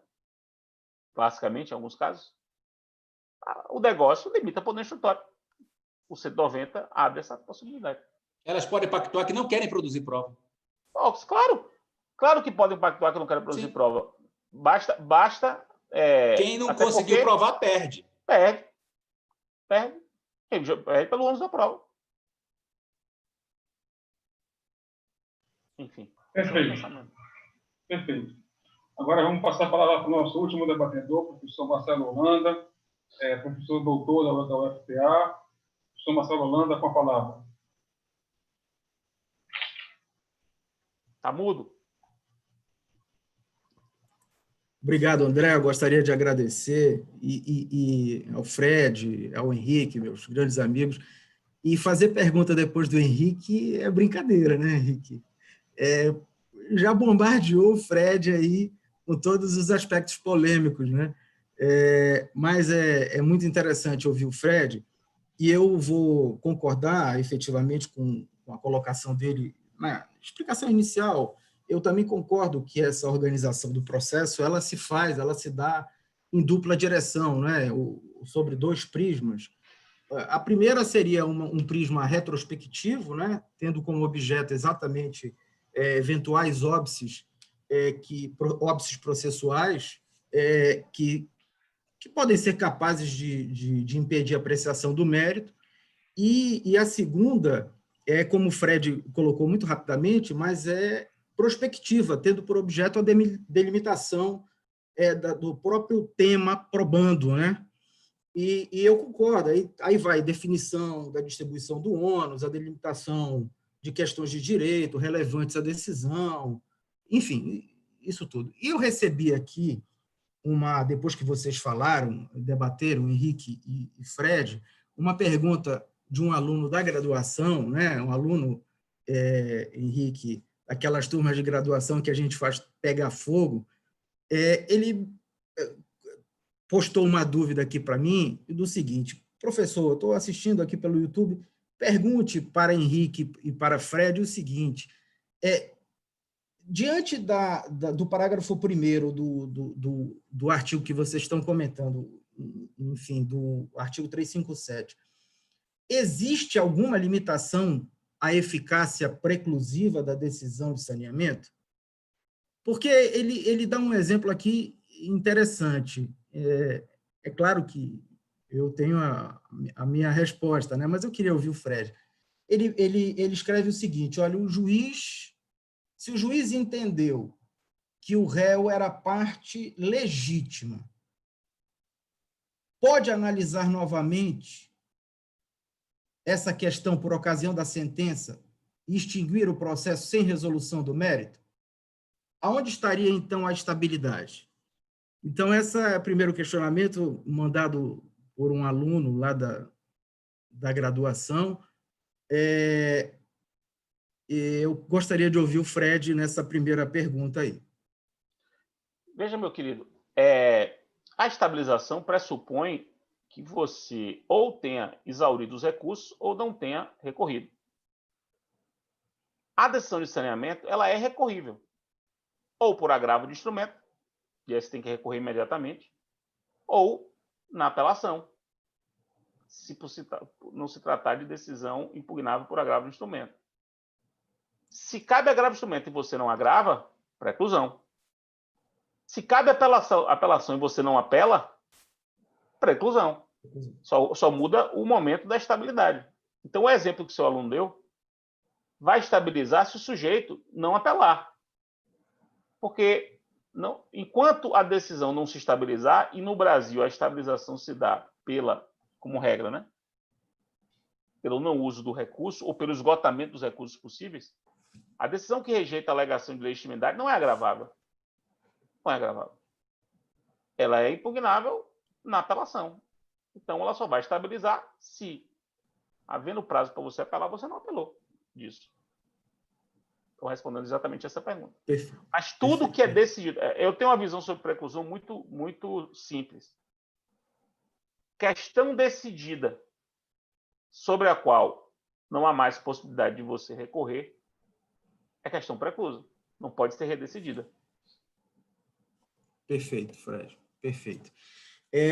Basicamente, em alguns casos. O negócio limita poder instrutório. O 190 abre essa possibilidade. Elas podem pactuar que não querem produzir prova. Claro que podem pactuar que não querem produzir prova. Basta quem não conseguiu provar, perde. Perde. Perde pelo ônus da prova. Enfim. Perfeito. Agora vamos passar a palavra para o nosso último debatedor, professor Marcelo Holanda, professor doutor da UFPA. Professor Marcelo Holanda, com a palavra. Está mudo. Obrigado, André. Eu gostaria de agradecer e ao Fred, ao Henrique, meus grandes amigos. E fazer pergunta depois do Henrique é brincadeira, né, Henrique? Já bombardeou o Fred aí com todos os aspectos polêmicos, né? Mas é muito interessante ouvir o Fred, e eu vou concordar efetivamente com a colocação dele na explicação inicial. Eu também concordo que essa organização do processo ela se dá em dupla direção, né? Sobre dois prismas. A primeira seria um prisma retrospectivo, né? Tendo como objeto exatamente eventuais óbices, óbices processuais que podem ser capazes de impedir a apreciação do mérito. E a segunda como o Fred colocou muito rapidamente, mas é prospectiva, tendo por objeto a delimitação do próprio tema probando, né? E eu concordo, aí vai definição da distribuição do ônus, a delimitação de questões de direito relevantes à decisão, enfim, isso tudo. E eu recebi aqui, depois que vocês falaram, debateram, Henrique e Fred, uma pergunta de um aluno da graduação, né? Um aluno, Henrique, daquelas turmas de graduação que a gente faz pegar fogo, ele postou uma dúvida aqui para mim do seguinte: professor, eu estou assistindo aqui pelo YouTube, pergunte para Henrique e para Fred o seguinte, diante do parágrafo 1º do artigo que vocês estão comentando, enfim, do artigo 357, existe alguma limitação à eficácia preclusiva da decisão de saneamento? Porque ele dá um exemplo aqui interessante. É claro que eu tenho a minha resposta, né? Mas eu queria ouvir o Fred. Ele escreve o seguinte: olha, se o juiz entendeu que o réu era parte legítima, pode analisar novamente essa questão por ocasião da sentença e extinguir o processo sem resolução do mérito? Aonde estaria, então, a estabilidade? Então, esse é o primeiro questionamento mandado por um aluno lá da graduação. Eu gostaria de ouvir o Fred nessa primeira pergunta aí. Veja, meu querido, a estabilização pressupõe que você ou tenha exaurido os recursos ou não tenha recorrido. A decisão de saneamento ela é recorrível, ou por agravo de instrumento, e aí você tem que recorrer imediatamente, ou na apelação, se não se tratar de decisão impugnável por agravo de instrumento. Se cabe agravo de instrumento e você não agrava, preclusão. Se cabe apelação e você não apela, preclusão. Só muda o momento da estabilidade. Então, o exemplo que o seu aluno deu vai estabilizar se o sujeito não apelar. Porque enquanto a decisão não se estabilizar, e no Brasil a estabilização se dá como regra, né? Pelo não uso do recurso ou pelo esgotamento dos recursos possíveis, a decisão que rejeita a alegação de legitimidade não é agravável. Não é agravável. Ela é impugnável na apelação. Então, ela só vai estabilizar se, havendo prazo para você apelar, você não apelou disso. Estou respondendo exatamente essa pergunta. Perfeito. Mas tudo que é decidido... Eu tenho uma visão sobre preclusão muito, muito simples. Questão decidida sobre a qual não há mais possibilidade de você recorrer, é questão preclusa. Não pode ser redecidida. Perfeito, Fred. Perfeito.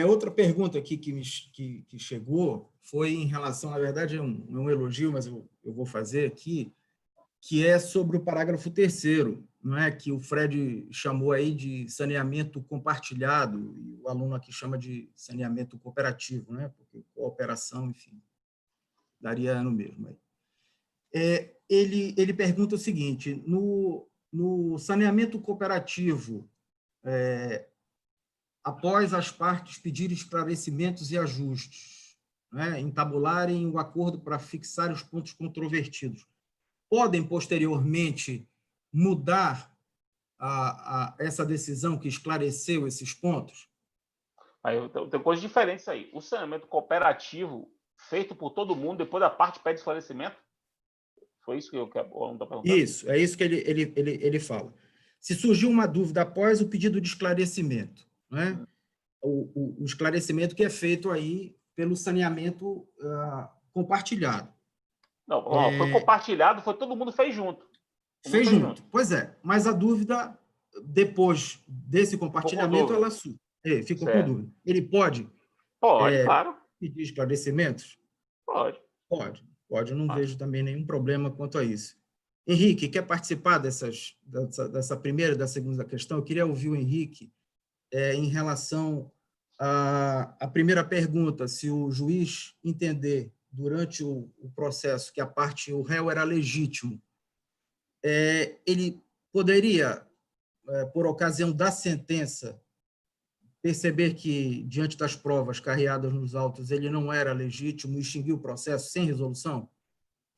Outra pergunta aqui que chegou foi em relação, na verdade, é um elogio, mas eu vou fazer aqui, que é sobre o parágrafo 3º, não é? Que o Fred chamou aí de saneamento compartilhado, e o aluno aqui chama de saneamento cooperativo, né? Porque cooperação, enfim, daria no mesmo aí. Ele pergunta o seguinte: no saneamento cooperativo, após as partes pedirem esclarecimentos e ajustes, né, entabularem o acordo para fixar os pontos controvertidos, podem, posteriormente, mudar essa decisão que esclareceu esses pontos? Aí tem coisas diferentes aí. O saneamento cooperativo, feito por todo mundo, depois da parte pede esclarecimento? Foi isso que o aluno está perguntando? Isso, é isso que ele fala. Se surgiu uma dúvida após o pedido de esclarecimento, né? O esclarecimento que é feito aí pelo saneamento compartilhado. Não, foi compartilhado, foi todo mundo fez junto. Fez junto. Pois é, mas a dúvida, depois desse compartilhamento, ela ficou com dúvida. Ele pode? Pode, claro. Pedir esclarecimentos? Pode. Pode. Eu não vejo também nenhum problema quanto a isso. Henrique, quer participar dessa primeira e da segunda questão? Eu queria ouvir o Henrique em relação à primeira pergunta, se o juiz entender durante o processo que o réu era legítimo, ele poderia, por ocasião da sentença, perceber que, diante das provas carreadas nos autos, ele não era legítimo e extinguir o processo sem resolução?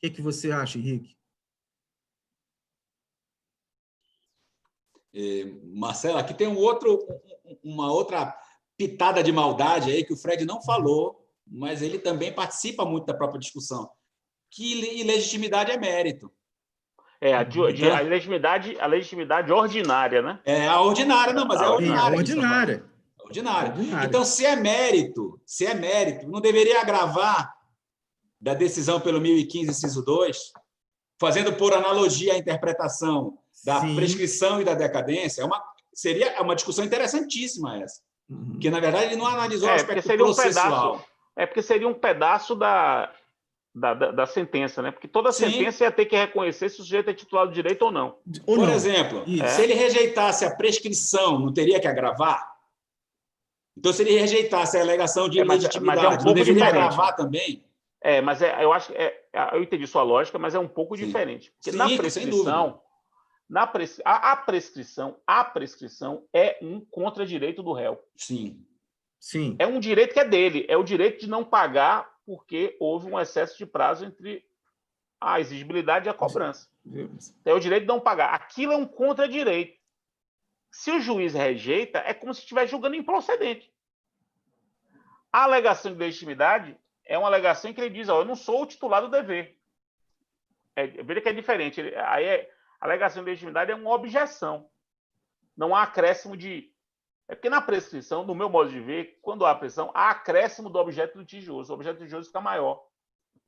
O que você acha, Henrique? Marcelo, aqui tem uma outra pitada de maldade aí que o Fred não falou, mas ele também participa muito da própria discussão, que ilegitimidade é mérito. A legitimidade ordinária, né? A ordinária, não, mas é ordinária. Ordinária. Então, se é mérito, não deveria agravar da decisão pelo 1015, inciso 2, fazendo por analogia a interpretação da prescrição e da decadência, seria uma discussão interessantíssima essa. Porque, na verdade, ele não analisou o aspecto processual. Porque seria um pedaço da sentença, né? Porque toda sentença ia ter que reconhecer se o sujeito é titulado de direito ou não. Por exemplo, se ele rejeitasse a prescrição, não teria que agravar? Então, se ele rejeitasse a alegação de ilegitimidade, não deveria agravar também? Eu acho que eu entendi sua lógica, mas é um pouco diferente. Porque na prescrição, a prescrição é um contradireito do réu. Sim. É um direito que é dele, é o direito de não pagar porque houve um excesso de prazo entre a exigibilidade e a cobrança. É o direito de não pagar. Aquilo é um contradireito. Se o juiz rejeita, é como se estivesse julgando improcedente. A alegação de legitimidade é uma alegação em que ele diz: eu não sou o titular do dever. Veja que é diferente. A alegação de legitimidade é uma objeção. Não há acréscimo de... porque na prescrição, no meu modo de ver, quando há prescrição, há acréscimo do objeto litigioso. O objeto litigioso fica maior.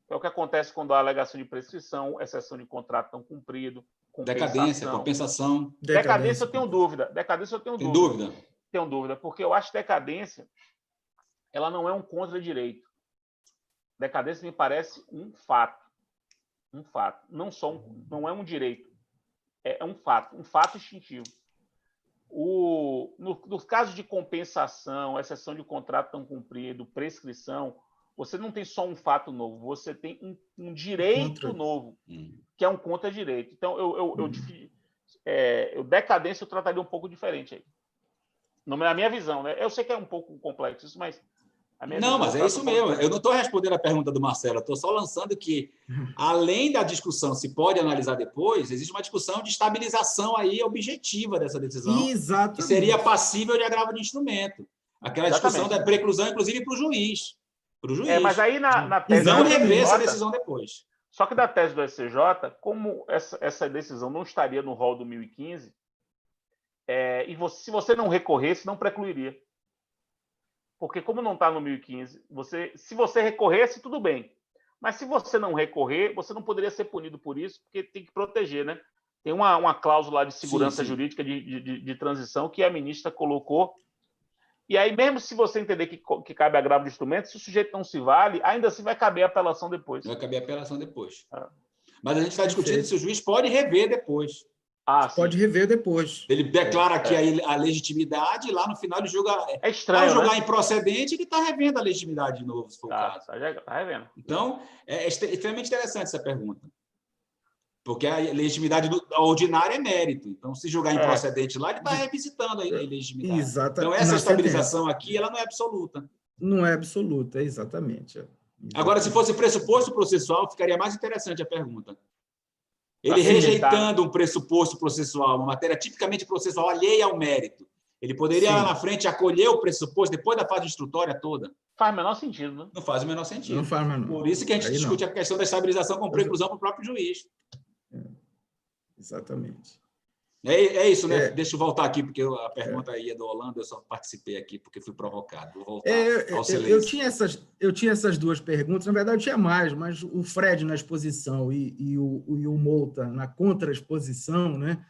É o que acontece quando há alegação de prescrição, exceção de contrato não cumprido, decadência, compensação. Decadência eu tenho dúvida. Tem dúvida? Tenho dúvida, porque eu acho que decadência ela não é um contradireito. Decadência me parece um fato. Um fato. Não é um direito. É um fato instintivo. Nos casos de compensação, exceção de contrato não cumprido, prescrição, você não tem só um fato novo, você tem um direito novo, que é um contradireito. Então, decadência eu trataria um pouco diferente aí. Na minha visão, né? Eu sei que é um pouco complexo isso, mas... Não, mas é isso mesmo. Eu não estou respondendo a pergunta do Marcelo, estou só lançando que, além da discussão se pode analisar depois, existe uma discussão de estabilização aí objetiva dessa decisão, Exatamente, que seria passível de agravo de instrumento. Aquela discussão da preclusão, inclusive, para o juiz. Mas aí na tese... Não rever essa decisão depois. Só que da tese do SCJ, como essa decisão não estaria no rol do 1015, se você não recorresse, não precluiria. Porque como não está no 1015, se você recorresse, tudo bem. Mas se você não recorrer, você não poderia ser punido por isso, porque tem que proteger, né? Tem uma cláusula de segurança jurídica de transição que a ministra colocou. E aí, mesmo se você entender que cabe agravo de instrumento, se o sujeito não se vale, ainda assim vai caber a apelação depois. Vai caber a apelação depois. Mas a gente está discutindo se o juiz pode rever depois. Pode rever depois. Ele declara aqui a legitimidade e lá no final ele julga. É estranho, ao julgar né? improcedente, ele está revendo a legitimidade de novo, se for o caso. Tá revendo. Então, é extremamente interessante essa pergunta. Porque a legitimidade ordinária é mérito. Então, se julgar improcedente lá, ele está revisitando a legitimidade. Exatamente. Então, essa estabilização aqui, ela não é absoluta. Não é absoluta, exatamente. Agora, se fosse pressuposto processual, ficaria mais interessante a pergunta. Ele rejeitando um pressuposto processual, uma matéria tipicamente processual alheia ao mérito, ele poderia lá na frente acolher o pressuposto depois da fase instrutória toda? Faz o menor sentido, né? Não faz o menor sentido. Não faz o menor. Por isso que a gente discute a questão da estabilização com preclusão para o próprio juiz. Exatamente. É isso, né? Deixa eu voltar aqui, porque a pergunta aí é do Holanda, eu só participei aqui porque fui provocado. Vou voltar ao silêncio. Eu tinha essas duas perguntas, na verdade eu tinha mais, mas o Fred na exposição e o Mouta na contra-exposição, né,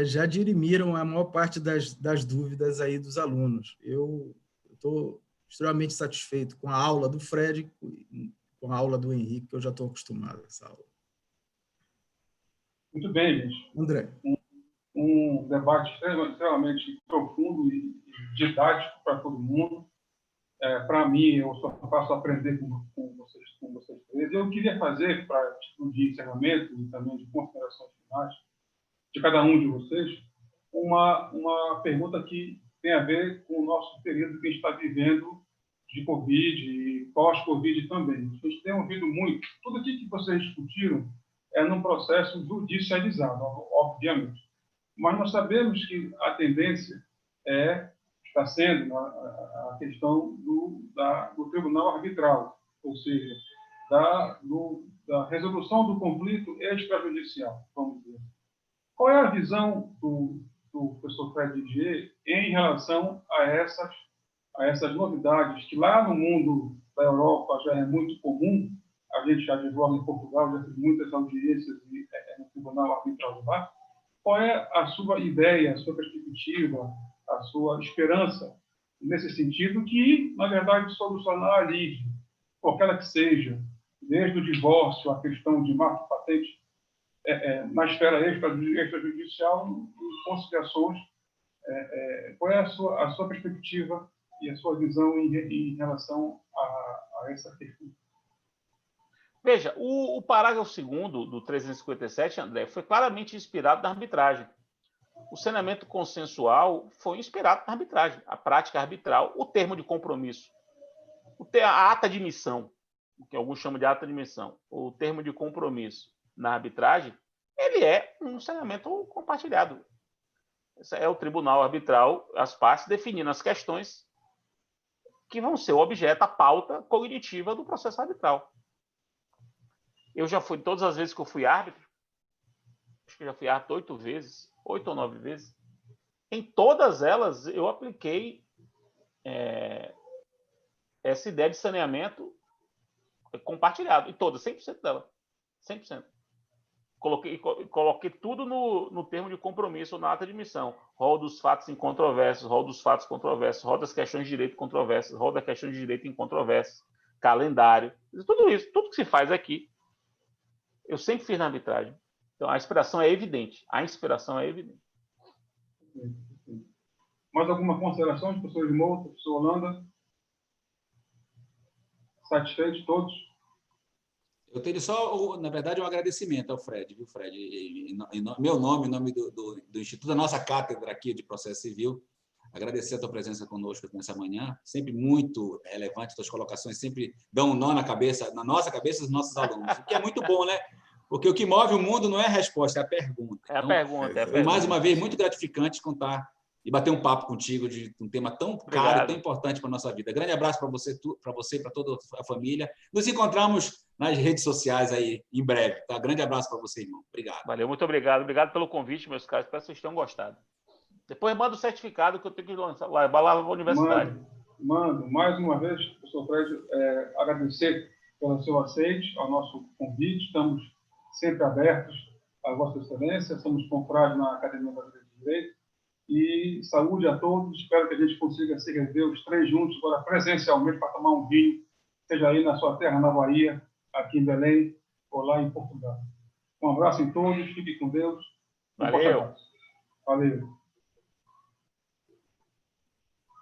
já dirimiram a maior parte das dúvidas aí dos alunos. Eu estou extremamente satisfeito com a aula do Fred e com a aula do Henrique, que eu já estou acostumado a essa aula. Muito bem, gente. André. Um debate extremamente profundo e didático para todo mundo. Para mim, eu só faço aprender com vocês três. Eu queria fazer, para título de encerramento e também de considerações finais, de cada um de vocês, uma pergunta que tem a ver com o nosso período que a gente está vivendo de Covid e pós-Covid também. A gente tem ouvido muito, tudo aquilo que vocês discutiram é num processo judicializado, obviamente. Mas nós sabemos que a tendência está sendo a questão do tribunal arbitral, ou seja, da resolução do conflito extrajudicial, vamos dizer. Qual é a visão do professor Fred Didier em relação a essas novidades que lá no mundo da Europa já é muito comum? A gente já divulga em Portugal, já fez muitas audiências no tribunal arbitral lá. Qual é a sua ideia, a sua perspectiva, a sua esperança nesse sentido que, na verdade, solucionar a lide, qualquer que seja, desde o divórcio, a questão de marco patente, na esfera extrajudicial e conciliações, qual é a sua perspectiva e a sua visão em relação a essa questão? Veja, o parágrafo 2º do 357, André, foi claramente inspirado na arbitragem. O saneamento consensual foi inspirado na arbitragem, a prática arbitral, o termo de compromisso, a ata de missão, que alguns chamam de ata de missão, o termo de compromisso na arbitragem, ele é um saneamento compartilhado. Esse é o tribunal arbitral, as partes definindo as questões que vão ser o objeto, a pauta cognitiva do processo arbitral. Eu já fui, todas as vezes que eu fui árbitro, acho que já fui árbitro 8 vezes, 8 ou 9 vezes. Em todas elas, eu apliquei essa ideia de saneamento compartilhado. Em todas, 100% dela. 100%. Coloquei tudo no termo de compromisso, na ata de missão. Rol dos fatos incontroversos, rol dos fatos controversos, rol das questões de direito controversas, rol das questões de direito incontroversas, calendário. Tudo isso, tudo que se faz aqui, eu sempre fiz na arbitragem. Então, a inspiração é evidente. Mais alguma consideração, professor de Mouta, professor Holanda? Satisfeitos todos? Eu tenho só, na verdade, um agradecimento ao Fred, viu, Fred? Meu nome, em nome do Instituto, da nossa cátedra aqui de processo civil, agradecer a tua presença conosco nessa manhã, sempre muito relevante, tuas colocações sempre dão um nó na nossa cabeça dos nossos alunos, o que é muito bom, né? Porque o que move o mundo não é a resposta, é a pergunta. É a pergunta. Foi mais uma vez muito gratificante contar e bater um papo contigo de um tema tão caro e tão importante para a nossa vida. Grande abraço para você e para toda a família. Nos encontramos nas redes sociais aí em breve. Tá? Grande abraço para você, irmão. Obrigado. Valeu, muito obrigado. Obrigado pelo convite, meus caros. Espero que vocês tenham gostado. Depois manda o certificado que eu tenho que lançar lá na universidade. Mando. Mais uma vez, professor Fred, agradecer pelo seu aceite ao nosso convite. Estamos sempre abertos à Vossa Excelência. Somos confrades na Academia Brasileira de Direito. E saúde a todos. Espero que a gente consiga se rever os três juntos, agora presencialmente, para tomar um vinho, seja aí na sua terra, na Bahia, aqui em Belém, ou lá em Portugal. Um abraço em todos. Fiquem com Deus. Valeu. Valeu.